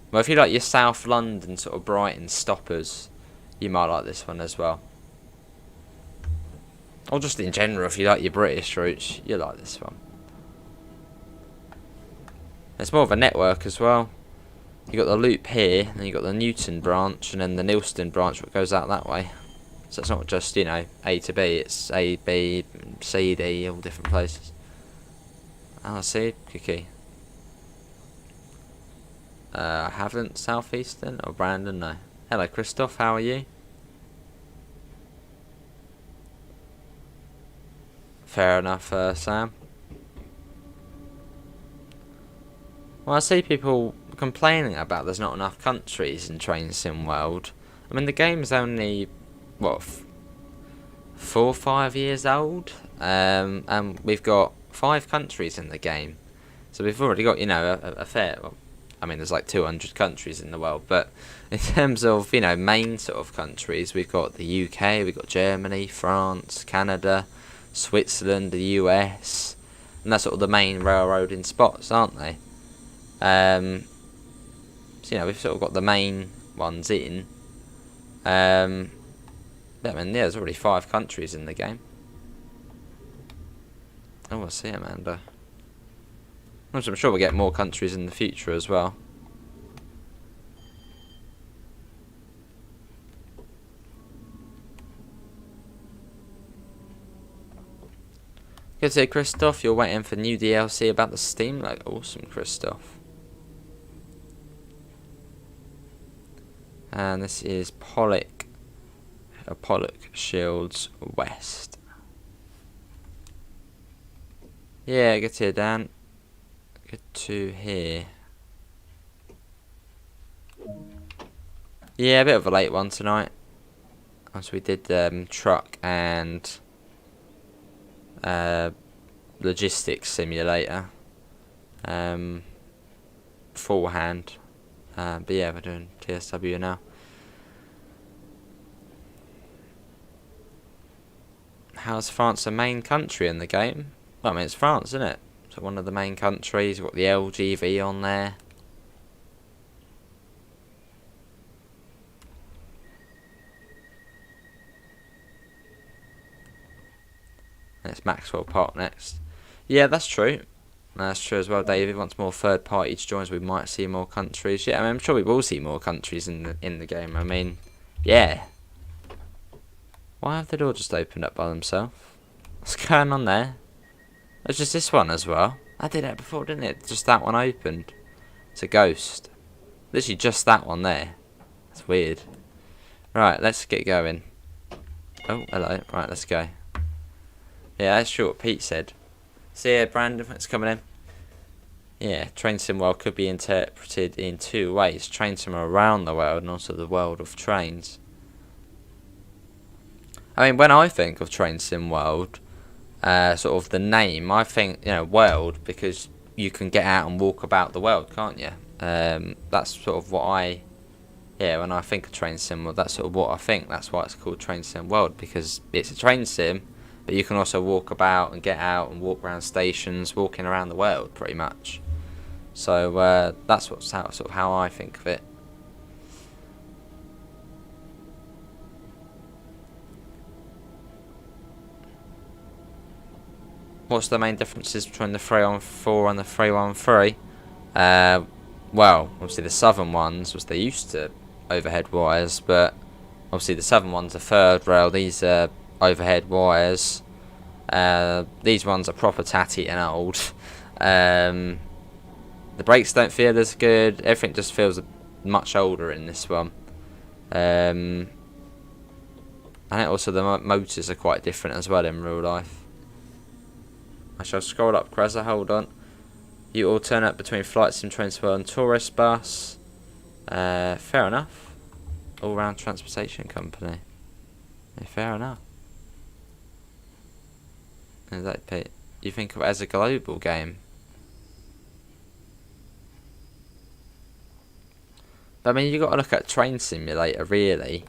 well, if you like your South London sort of Brighton stoppers, you might like this one as well. Or just in general, if you like your British routes, you like this one. It's more of a network as well. You got the loop here, and you got the Newton branch, and then the Neilston branch that goes out that way. So it's not just, you know, A to B, it's A, B, C, D, all different places. I see, Kiki. I haven't, Southeastern or Brandon, no. Hello, Christoph, how are you? Fair enough, Sam. Well, I see people complaining about there's not enough countries in Train Sim World. I mean, the game's only, what, 4 or 5 years old? And we've got 5 countries in the game. So we've already got, you know, a fair... Well, I mean, there's like 200 countries in the world, but in terms of, you know, main sort of countries, we've got the UK, we've got Germany, France, Canada, Switzerland, the US, and that's sort of the main railroading spots, aren't they? So, you know, we've sort of got the main ones in. I mean, yeah, there's already 5 countries in the game. Oh, I see, Amanda. I'm sure we'll get more countries in the future as well. Good to see, Christoph. You're waiting for new DLC about the Steam. Like, awesome, Christoph. And this is Pollock Shields West. Yeah, good to hear, Dan. Good to hear. Yeah, a bit of a late one tonight. So we did truck and logistics simulator. Beforehand. But yeah, we're doing TSW now. How's France a main country in the game? Well, I mean, it's France, isn't it? So one of the main countries. We've got the LGV on there. And it's Maxwell Park next. Yeah, that's true. That's true as well, David. Once more third parties joins, we might see more countries. Yeah, I mean, I'm sure we will see more countries in the game. I mean, yeah. Why have the door just opened up by themselves? What's going on there? It's just this one as well. I did that before, didn't it? Just that one opened. It's a ghost. Literally just that one there. That's weird. Right, let's get going. Oh, hello. Right, let's go. Yeah, that's true what Pete said. See ya, Brandon. Thanks for coming in. Yeah, Train Sim World could be interpreted in 2 ways. Train Sim around the world and also the world of trains. I mean, when I think of Train Sim World, sort of the name, I think, you know, world, because you can get out and walk about the world, can't you? That's sort of what when I think of Train Sim World, that's sort of what I think. That's why it's called Train Sim World, because it's a train sim, but you can also walk about and get out and walk around stations, walking around the world, pretty much. So that's sort of how I think of it. What's the main differences between the Freon 4 and the Freon 3? Well, obviously the southern ones was they used to overhead wires, but obviously the southern ones are third rail. These are overhead wires. These ones are proper tatty and old. The brakes don't feel as good. Everything just feels much older in this one. And also the motors are quite different as well in real life. I shall scroll up, Kreza, hold on. You alternate between Flight Sim Transfer and Tourist Bus. Fair enough. All round transportation company. Yeah, fair enough. Is that Pete? You think of it as a global game? But I mean, you got to look at Train Simulator, really.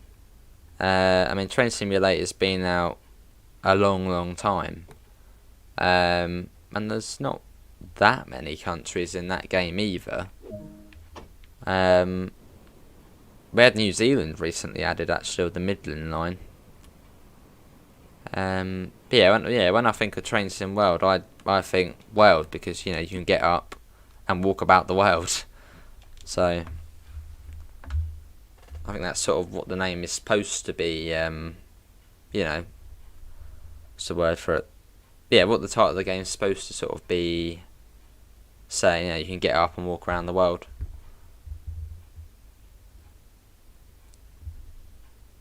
I mean, Train Simulator's been out a long time. And there's not that many countries in that game either. We had New Zealand recently added, actually, with the Midland line. But yeah, when I think of Train Sim World, I think world, because, you know, you can get up and walk about the world. So I think that's sort of what the name is supposed to be. You know, what's the word for it? Yeah, what the title of the game is supposed to sort of be saying. You know, you can get up and walk around the world.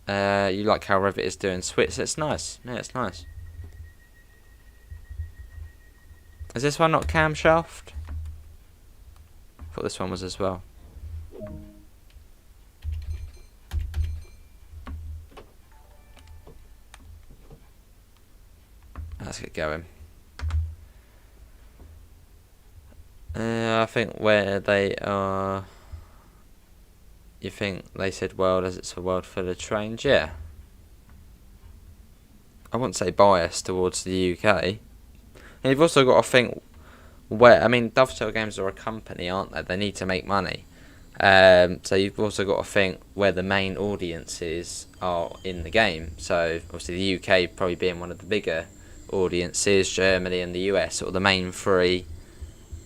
You like how Revit is doing Switch? It's nice. Yeah, it's nice. Is this one not camshaft? I thought this one was as well. Let's get going. I think where they are. You think they said world as it's a world full of trains? Yeah. I wouldn't say biased towards the UK. And you've also got to think where. I mean, Dovetail Games are a company, aren't they? They need to make money. So you've also got to think where the main audiences are in the game. So obviously the UK probably being one of the bigger audiences, Germany and the US, or the main three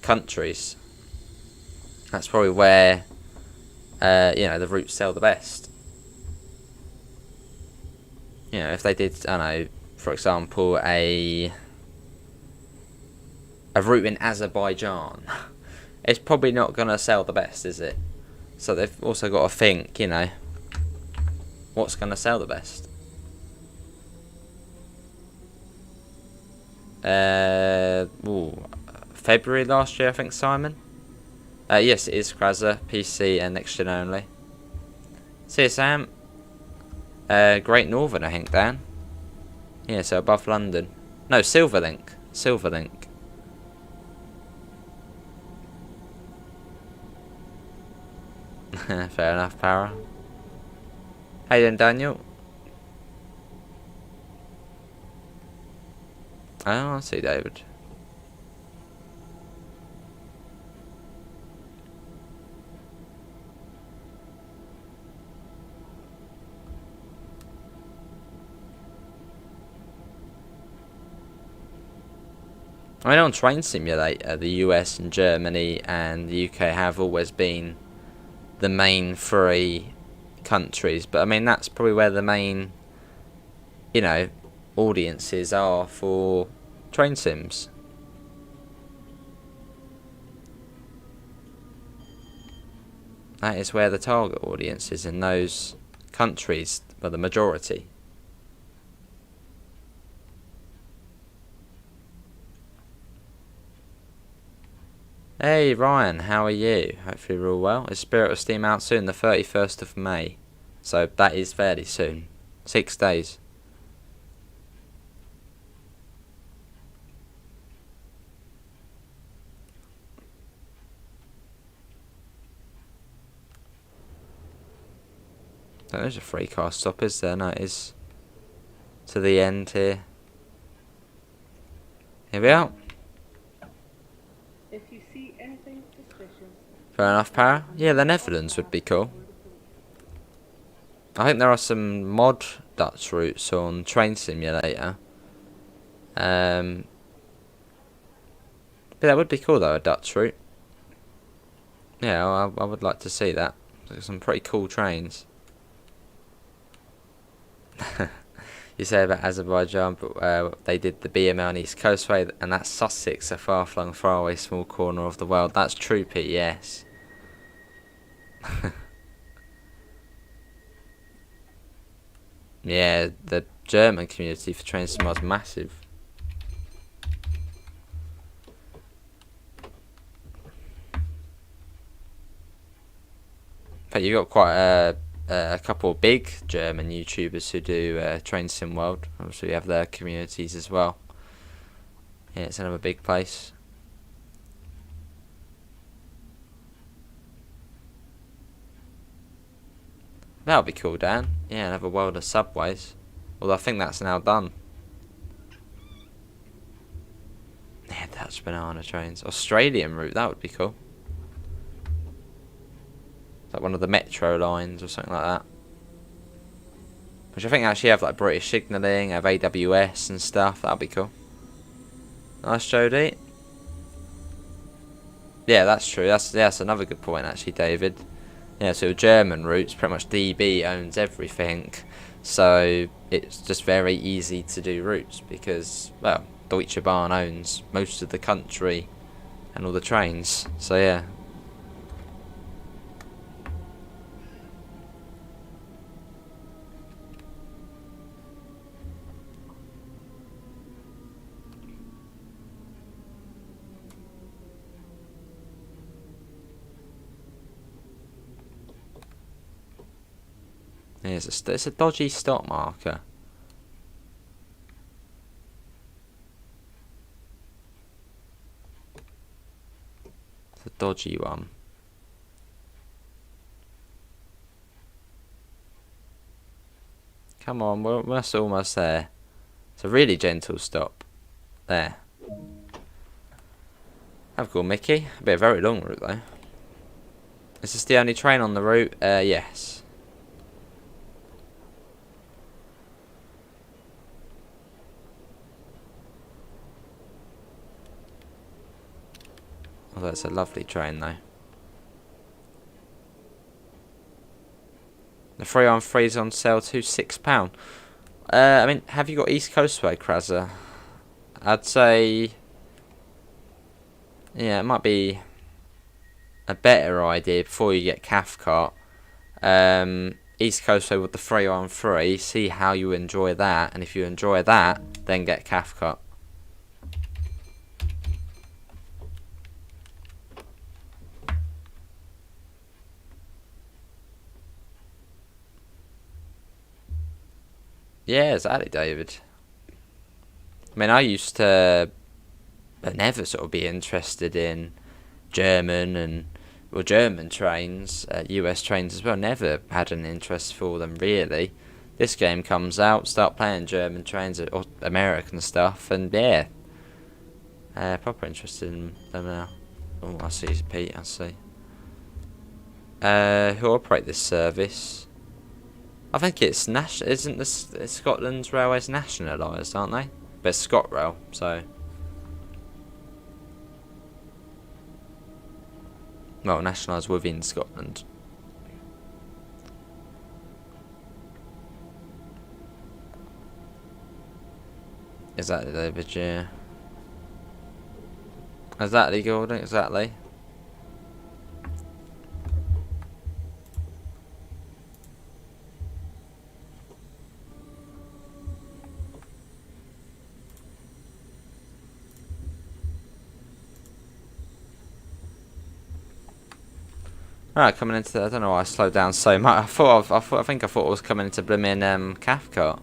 countries. That's probably where the routes sell the best. You know, if they did, I don't know, for example, a route in Azerbaijan, it's probably not going to sell the best, is it? So they've also got to think, what's going to sell the best. February last year, I think, Simon. Yes, it is Krasa, PC and next gen only. See you, Sam. Great Northern, I think, Dan. Yeah, so above London. No, Silverlink. Silverlink. Fair enough, Para. How you doing, Daniel? Oh, I see, David. I mean, on Train Simulator, the US and Germany and the UK have always been the main three countries, but I mean, that's probably where the main, audiences are for train sims. That is where the target audience is in those countries, well, the majority. Hey Ryan, how are you? Hopefully you're all well. Is Spirit of Steam out soon? The 31st of May. So that is fairly soon. 6 days. So there's a free car stop, is there? No, it is to the end here. Here we are. Fair enough, Para. Yeah, the Netherlands would be cool. I think there are some mod Dutch routes on Train Simulator. But that would be cool though, a Dutch route. Yeah, I would like to see that. There's some pretty cool trains. You say about Azerbaijan, but they did the BML on East Coastway, and that's Sussex, a far-flung, faraway, small corner of the world. That's true, Pete, yes. Yeah, the German community for train sim was massive. But you got quite a couple of big German YouTubers who do Train Sim World. Obviously, we have their communities as well. Yeah, it's another big place. That would be cool, Dan. Yeah, another world of subways. Although I think that's now done. Yeah, Dutch banana trains. Australian route, that would be cool. Like one of the metro lines or something like that. Which I think actually have like British signalling, have AWS and stuff. That'd be cool. Nice, Jody. Yeah, that's true. That's another good point actually, David. Yeah, so German routes, pretty much DB owns everything. So it's just very easy to do routes because, well, Deutsche Bahn owns most of the country and all the trains. So yeah. It's a dodgy stop marker. the dodgy one. Come on, we're almost there. It's a really gentle stop. There. Have a cool Mickey. A bit of a very long route though. Is this the only train on the route? Yes. Although it's a lovely train though. The Freon 3's on sale to £6. I mean, have you got East Coast Way, Krazza? I'd say, yeah, it might be a better idea before you get Cathcart. East Coast Way with the Freon 3, see how you enjoy that, and if you enjoy that, then get Cathcart. Yeah, exactly, David. I mean, I used to never sort of be interested in German trains, US trains as well. Never had an interest for them really. This game comes out, start playing German trains or American stuff, and yeah, proper interested in them now. Oh, I see Pete. I see. Who operate this service? I think it's national. Isn't this Scotland's railways nationalised, aren't they? But it's ScotRail, so. Well, nationalised within Scotland. Exactly, David, yeah. Exactly, Gordon, exactly. Right, coming into I don't know why I slowed down so much. I think I thought I was coming into blooming Cathcart.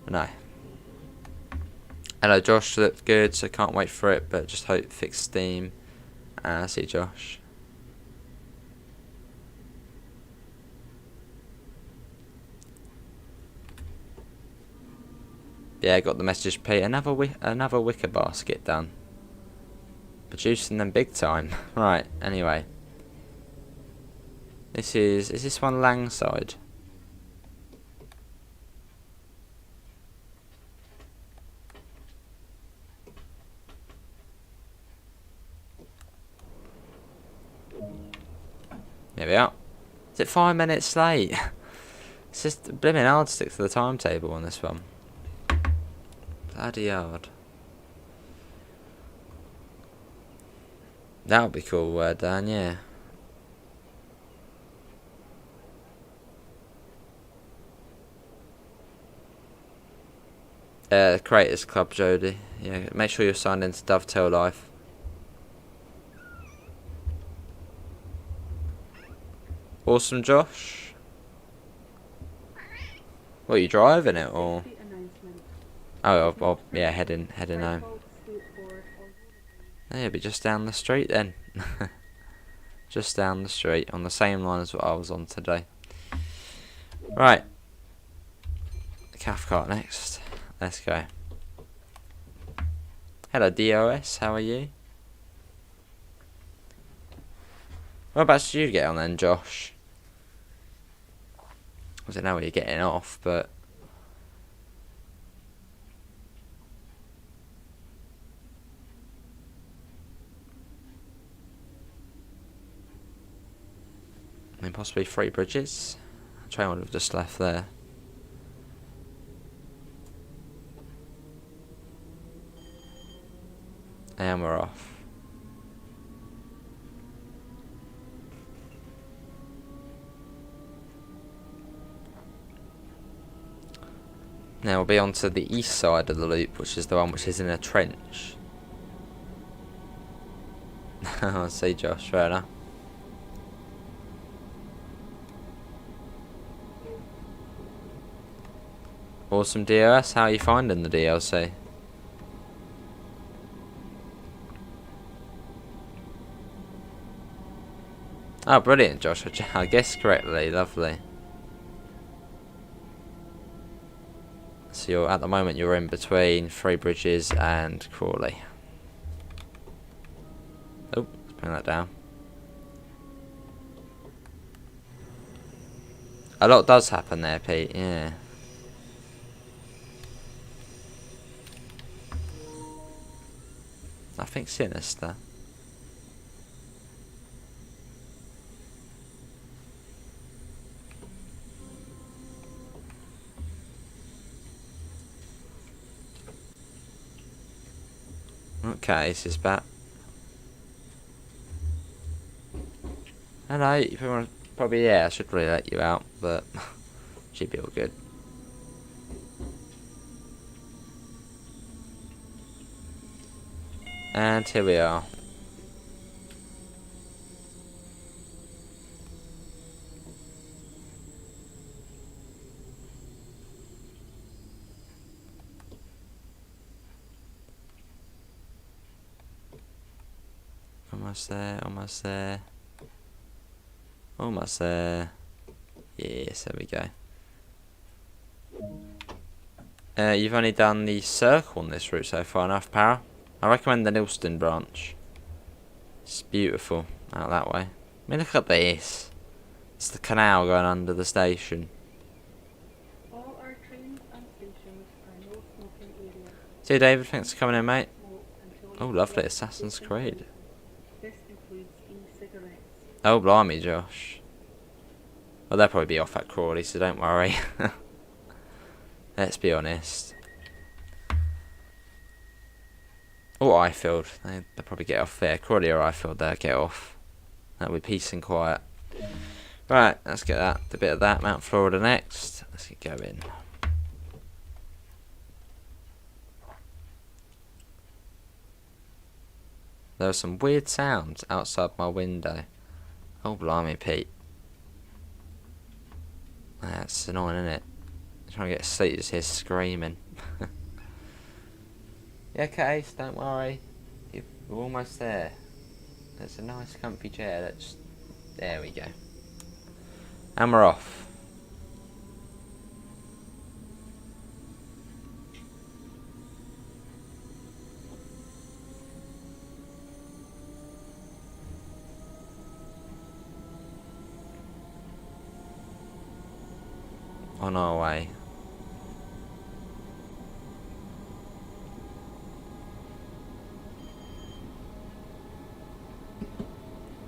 No. Hello, Josh. Looked good, so can't wait for it. But just hope fix Steam. See you, Josh. Yeah, got the message, Pete. Another wicker basket done. Producing them big time. Right. Anyway. Is this one Langside? There we are. Is it 5 minutes late? It's just blimmin' hard to stick to the timetable on this one. Bloody hard. That would be cool, Dan, yeah. Creators Club, Jody. Yeah, make sure you're signed into Dovetail Life. Awesome, Josh. What, are you driving it or? Oh, yeah, heading home. Yeah, but just down the street then. Just down the street on the same line as what I was on today. Right. Cathcart next. Let's go. Hello, DOS. How are you? What about did you get on then, Josh? I don't know where you're getting off, but I mean, possibly 3 bridges. The train would have just left there. And we're off. Now we'll be on to the east side of the loop, which is the one which is in a trench. I see, Josh, fair enough. Awesome, DOS. How are you finding the DLC? Oh, brilliant, Josh. I guessed correctly. Lovely. So you're at the moment you're in between Three Bridges and Crawley. Oh, let's bring that down. A lot does happen there, Pete. Yeah. Nothing sinister. Okay, this is back. Hello, you probably, yeah, I should really let you out, but should be all good. And here we are. Almost there, almost there. Almost there. Yes, there we go. You've only done the circle on this route so far, enough power. I recommend the Nilston branch. It's beautiful out that way. I mean, look at this. It's the canal going under the station. All our trains and stations are no smoking areas. See, David, thanks for coming in, mate. Oh, lovely, Assassin's Creed. This includes e-cigarettes. Oh, blimey, Josh. Well, they'll probably be off at Crawley, so don't worry. Let's be honest. Or Ifield. They'll probably get off there. Crawley or Ifield, they'll get off. That'll be peace and quiet. Right, let's get that. A bit of that. Mount Florida next. Let's get going. There are some weird sounds outside my window. Oh, blimey, Pete. That's annoying, isn't it? Trying to get sleep, just here screaming. Yeah, Case, don't worry. We're almost there. There's a nice comfy chair. There we go. And we're off. On our way.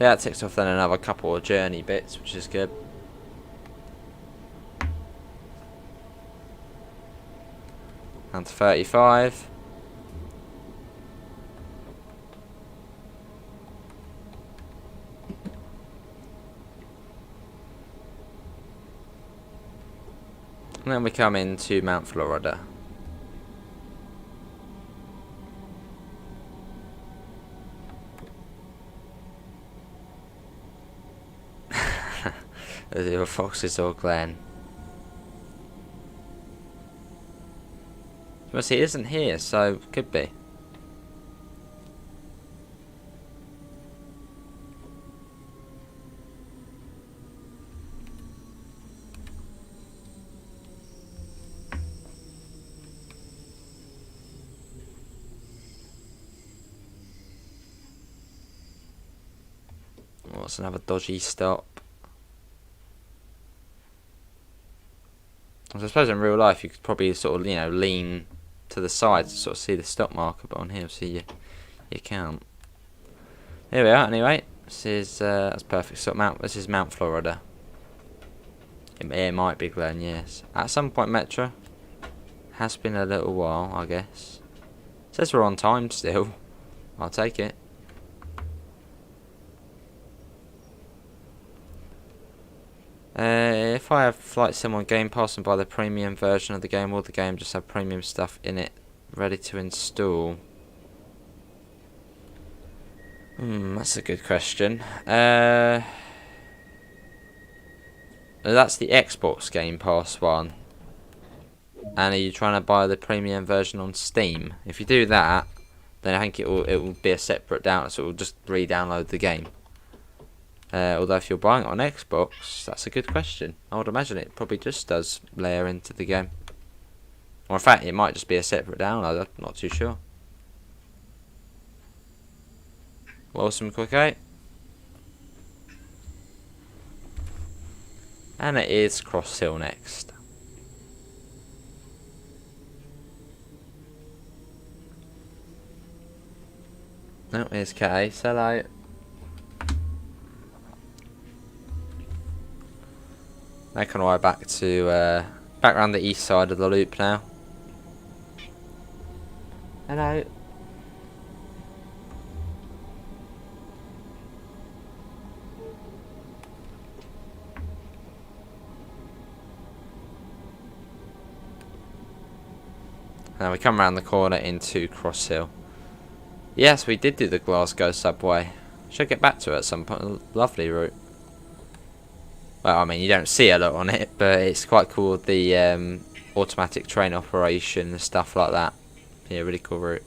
Yeah, it ticks off then another couple of journey bits, which is good. Down to 35. And then we come into Mount Florida. Either Foxes or Glen. Well, see, it isn't here, so could be. What's another dodgy stop? I suppose in real life you could probably sort of, you know, lean to the side to sort of see the stop marker, but on here obviously you can't. Here we are. Anyway, this is that's perfect. This is Mount Florida. It might be Glen, yes. At some point, Metro. Has been a little while, I guess. Says we're on time still. I'll take it. If I have Flight Sim on Game Pass and buy the premium version of the game, will the game just have premium stuff in it ready to install? That's a good question. That's the Xbox Game Pass one. And are you trying to buy the premium version on Steam? If you do that, then I think it will be a separate download, so it will just re-download the game. Although if you're buying it on Xbox, that's a good question. I would imagine it probably just does layer into the game. Or in fact, it might just be a separate download. I'm not too sure. Wilson Quick 8. And it is Cross Hill next. No, here's K. Hello. Making our way back to back around the east side of the loop now. Hello. Now we come around the corner into Cross Hill. Yes, we did do the Glasgow subway. Should get back to it at some point. Lovely route. Well, I mean, you don't see a lot on it, but it's quite cool. The automatic train operation and stuff like that. Yeah, really cool route.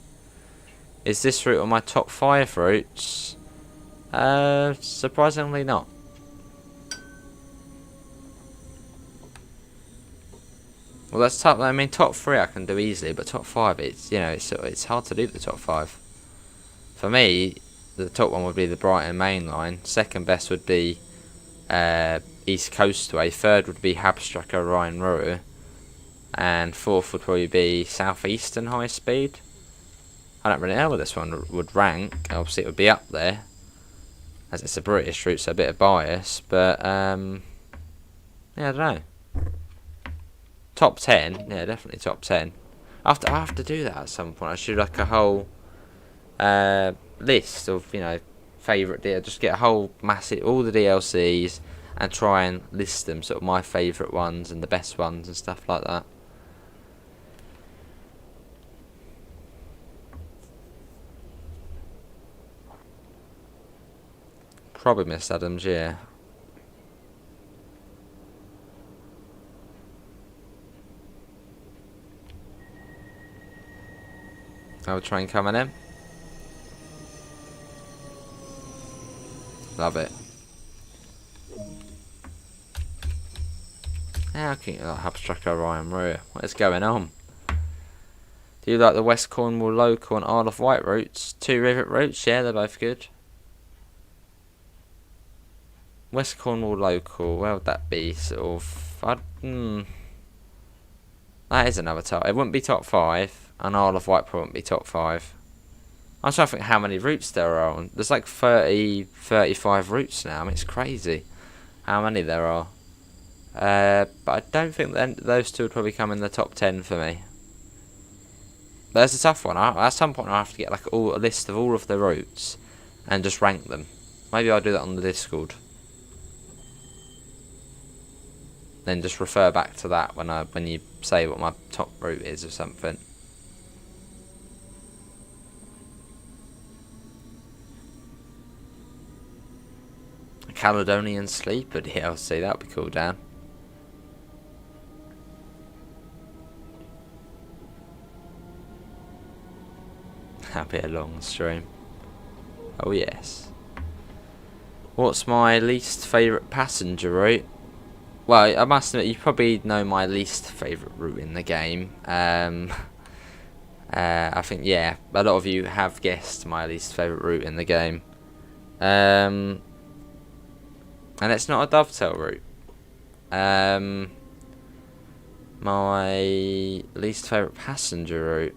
Is this route on my top 5 routes? Surprisingly not. Well, that's top. I mean, top 3 I can do easily, but top 5, it's hard to do the top 5. For me, the top one would be the Brighton Main Line. Second best would be East Coastway. Third would be Habstracker Rhine Ruhr. And fourth would probably be South Eastern High Speed. I don't really know where this one would rank. Obviously, it would be up there, as it's a British route, so a bit of bias. But yeah, I don't know. Top 10, yeah, definitely top 10. I have to do that at some point. I should do like a whole list of favourite DLC. Just get a whole massive all the DLCs and try and list them, sort of my favourite ones and the best ones and stuff like that. Probably Miss Adams, yeah. Another train coming in. Love it. How can you like Habstracker Ryan Ruhr? What is going on? Do you like the West Cornwall local and Isle of Wight routes? 2 Rivet routes, yeah, they're both good. West Cornwall local, where would that be? Sort of. That is another top. It wouldn't be top 5, and Isle of Wight probably wouldn't be top 5. I'm trying to think how many routes there are on. There's like 30, 35 routes now. I mean, it's crazy how many there are. But I don't think those 2 would probably come in the top 10 for me. There's a tough one. At some point, I have to get like a list of all of the routes and just rank them. Maybe I'll do that on the Discord. Then just refer back to that when you say what my top route is or something. A Caledonian Sleeper DLC, that would be cool, Dan. That'd be a long stream. Oh yes. What's my least favourite passenger route? Well, I must admit, you probably know my least favourite route in the game. I think, yeah, a lot of you have guessed my least favourite route in the game. And it's not a dovetail route. My least favourite passenger route.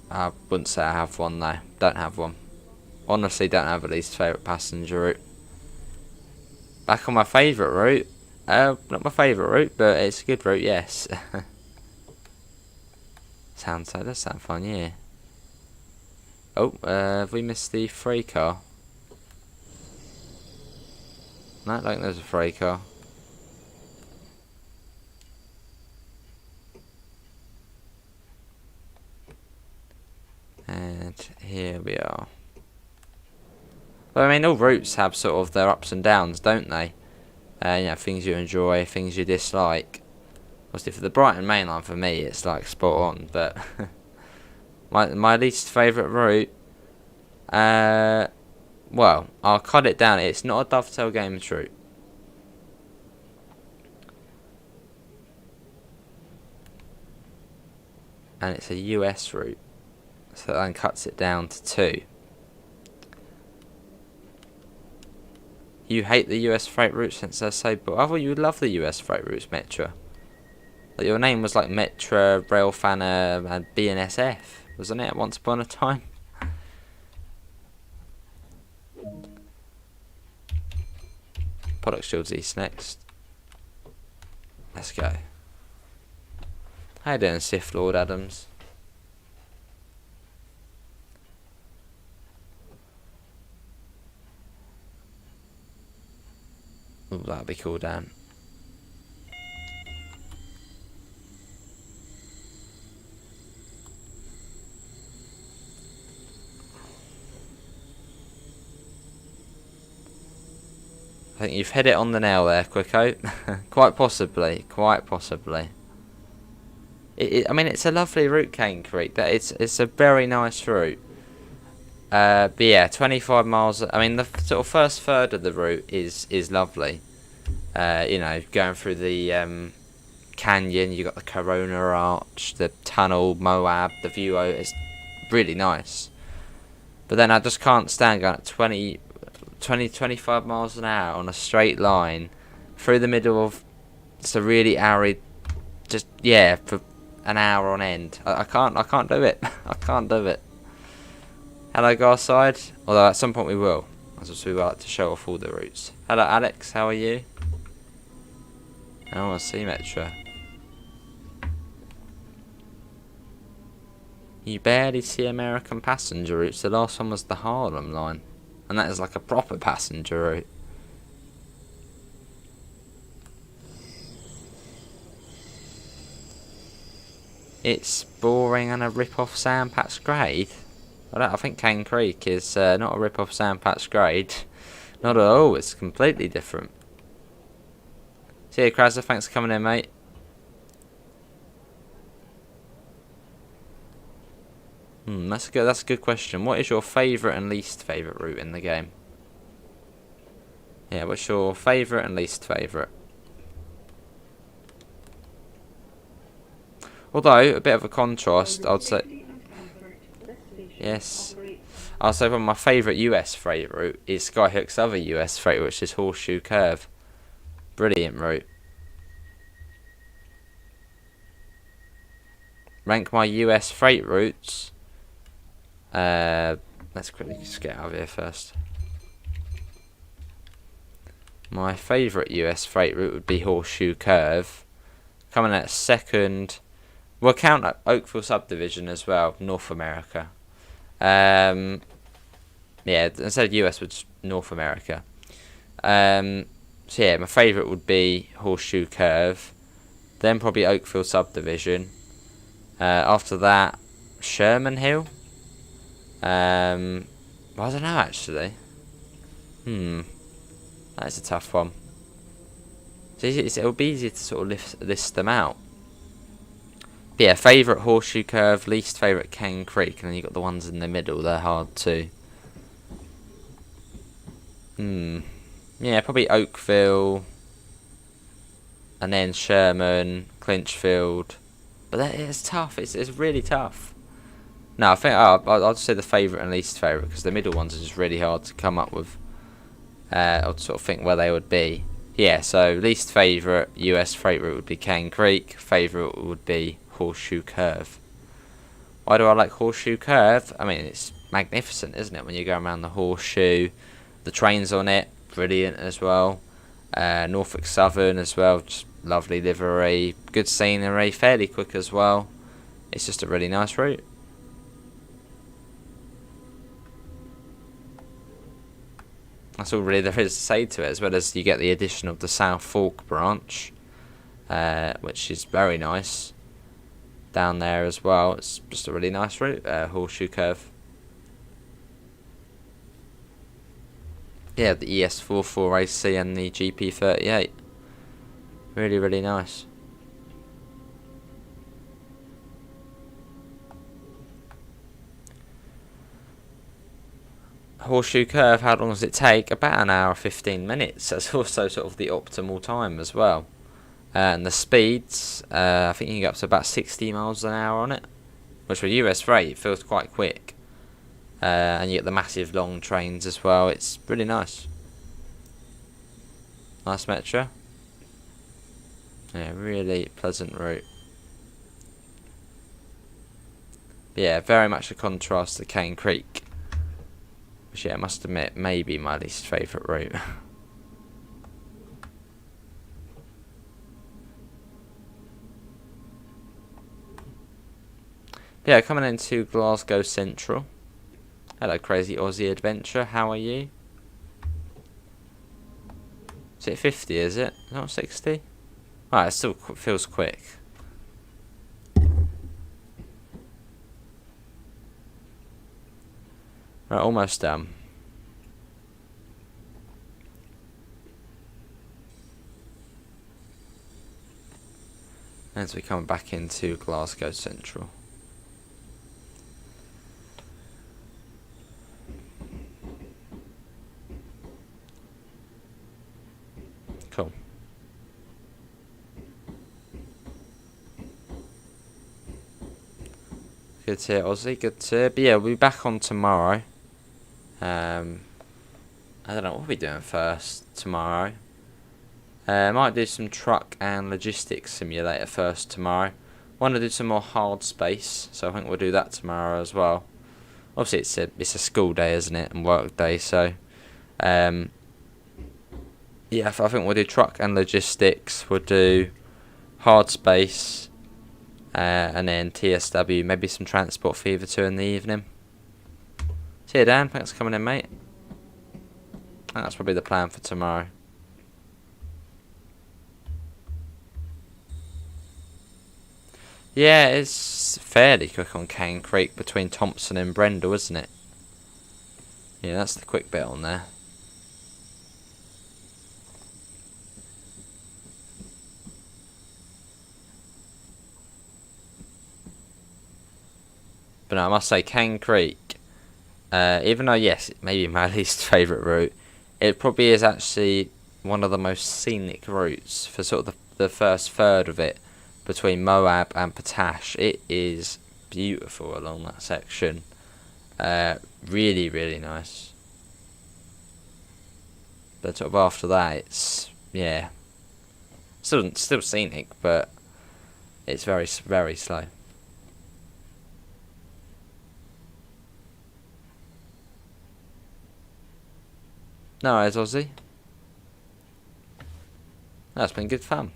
I wouldn't say I have one though. Don't have one. Honestly, don't have a least favourite passenger route. Back on my favourite route. Not my favourite route, but it's a good route, yes. That does sound fun, yeah. Oh, have we missed the free car? No, I don't think there's a free car. And here we are. But I mean, all routes have sort of their ups and downs, don't they? Things you enjoy, things you dislike. Obviously, for the Brighton Main Line, for me, it's like spot on. But my least favourite route well, I'll cut it down. It's not a dovetail games route. And it's a US route. So that then cuts it down to 2. You hate the US freight routes since they're so... But I thought you would love the US freight routes, Metra. Like your name was like Metra, Railfanner, and BNSF, wasn't it, once upon a time? Product Shields East next. Let's go. How you doing, Sith Lord Adams? Ooh, that'd be cool, Dan. I think you've hit it on the nail there, Quicko. Quite possibly, quite possibly. I mean, it's a lovely route, Cane Creek. It's a very nice route. But yeah, 25 miles. I mean, the sort of first third of the route is lovely. You know, going through the canyon, you got the Corona Arch, the tunnel, Moab, the view. It's really nice. But then I just can't stand going at 25 miles an hour on a straight line through the middle of it's a really arid, just yeah, for an hour on end. I can't do it. I can't do it. Hello, Garside. Although at some point we will, as we like to show off all the routes. Hello, Alex. How are you? I want to see Metro. You barely see American passenger routes. The last one was the Harlem line. And that is like a proper passenger route. It's boring and a rip-off Sandpatch Grade. I think Cane Creek is not a rip-off Sandpatch Grade. Not at all, it's completely different. See you, Krasser, thanks for coming in, mate. That's a good question. What is your favourite and least favourite route in the game? Yeah, what's your favourite and least favourite? Although, a bit of a contrast, I'd say... Yes. I'll say one of my favourite US freight route is Skyhook's other US freight route, which is Horseshoe Curve. Brilliant route. Rank my US freight routes. Let's quickly just get out of here first. My favourite US freight route would be Horseshoe Curve. Coming at second... We'll count Oakville Subdivision as well, North America. Yeah, instead of US, it's North America. So yeah, my favourite would be Horseshoe Curve. Then probably Oakville Subdivision. After that, Sherman Hill. I don't know actually. That's a tough one. So it'll be easier to sort of list them out. But yeah, favourite Horseshoe Curve, least favourite Cane Creek, and then you've got the ones in the middle, they're hard too. Yeah, probably Oakville, and then Sherman, Clinchfield. But it's tough, it's really tough. No, I think I'll just say the favourite and least favourite, because the middle ones are just really hard to come up with. I'll sort of think where they would be. Yeah, so least favourite US freight route would be Cane Creek, favourite would be Horseshoe Curve. Why do I like Horseshoe Curve? I mean, it's magnificent, isn't it, when you go around the horseshoe. The trains on it, brilliant as well. Norfolk Southern as well, just lovely livery, good scenery, fairly quick as well. It's just a really nice route. That's all really there is to say to it, as well as you get the addition of the South Fork branch, which is very nice. Down there as well, it's just a really nice route, Horseshoe Curve. Yeah, the ES44AC and the GP38. Really, really nice. Horseshoe Curve, how long does it take? About an hour 15 minutes. That's also sort of the optimal time as well. And the speeds, I think you can get up to about 60 miles an hour on it, which for US rate feels quite quick. And you get the massive long trains as well. It's really nice. Nice metro. Yeah, really pleasant route. But yeah, very much a contrast to Cane Creek, which, yeah, I must admit, may be my least favourite route. Yeah, coming into Glasgow Central. Hello, Crazy Aussie Adventure. How are you? Is it 50, is it? Not 60? Alright, it still feels quick. Right, almost done. As we come back into Glasgow Central. Cool. Good to hear, Aussie. Good to hear. But yeah, we'll be back on tomorrow. I don't know what we'll be doing first tomorrow. Might do some truck and logistics simulator first tomorrow. Want to do some more hard space, so I think we'll do that tomorrow as well. Obviously, it's a school day, isn't it, and work day. So, yeah, I think we'll do truck and logistics. We'll do hard space, and then TSW. Maybe some transport for either two in the evening. See you, Dan. Thanks for coming in, mate. That's probably the plan for tomorrow. Yeah, it's fairly quick on Cane Creek between Thompson and Brendel, isn't it? Yeah, that's the quick bit on there. But no, I must say, Cane Creek, even though, yes, it may be my least favourite route, it probably is actually one of the most scenic routes for sort of the first third of it, between Moab and Potash. It is beautiful along that section. Really, really nice. But sort of after that, it's, yeah, still scenic, but it's very, very slow. No worries, Aussie. That's been good fun.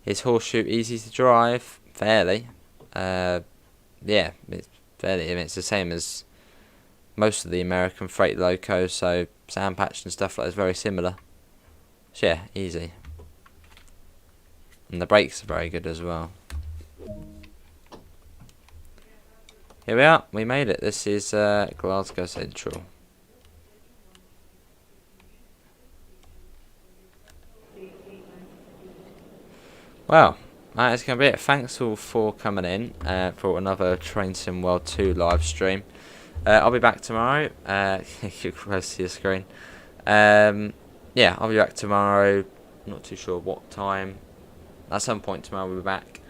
Is Horseshoe easy to drive? Fairly. Yeah, it's fairly. I mean, it's the same as most of the American freight locos, so sand patch and stuff like that is very similar. So yeah, easy. And the brakes are very good as well. Here we are, we made it. This is Glasgow Central. Well, that is going to be it. Thanks all for coming in for another Train Sim World 2 live stream. I'll be back tomorrow. You're close to your screen. Yeah, I'll be back tomorrow. Not too sure what time. At some point tomorrow we'll be back.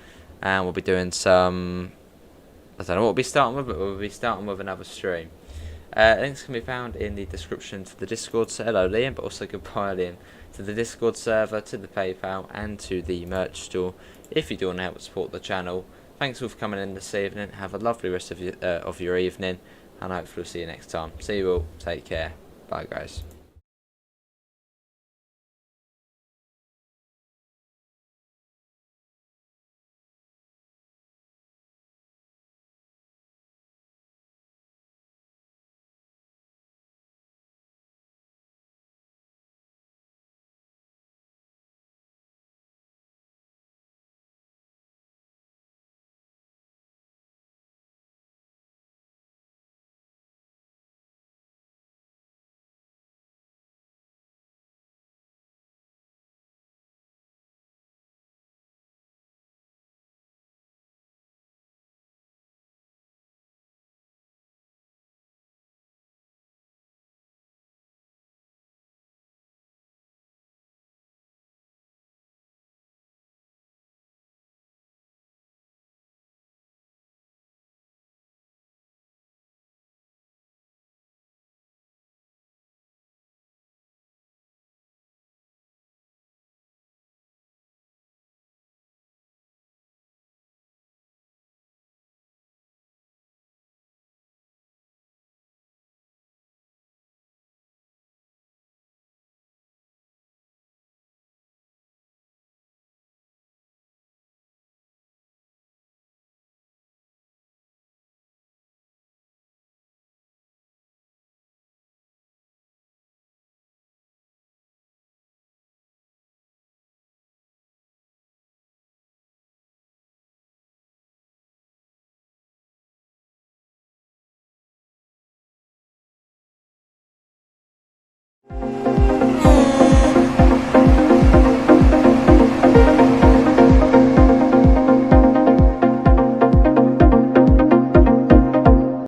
And we'll be doing some... I don't know what we'll be starting with, but we'll be starting with another stream. Links can be found in the description to the Discord. So hello Liam, but also goodbye Liam. To the Discord server, to the PayPal, and to the merch store. If you do want to help support the channel. Thanks all for coming in this evening. Have a lovely rest of your evening. And hopefully we'll see you next time. See you all. Take care. Bye guys.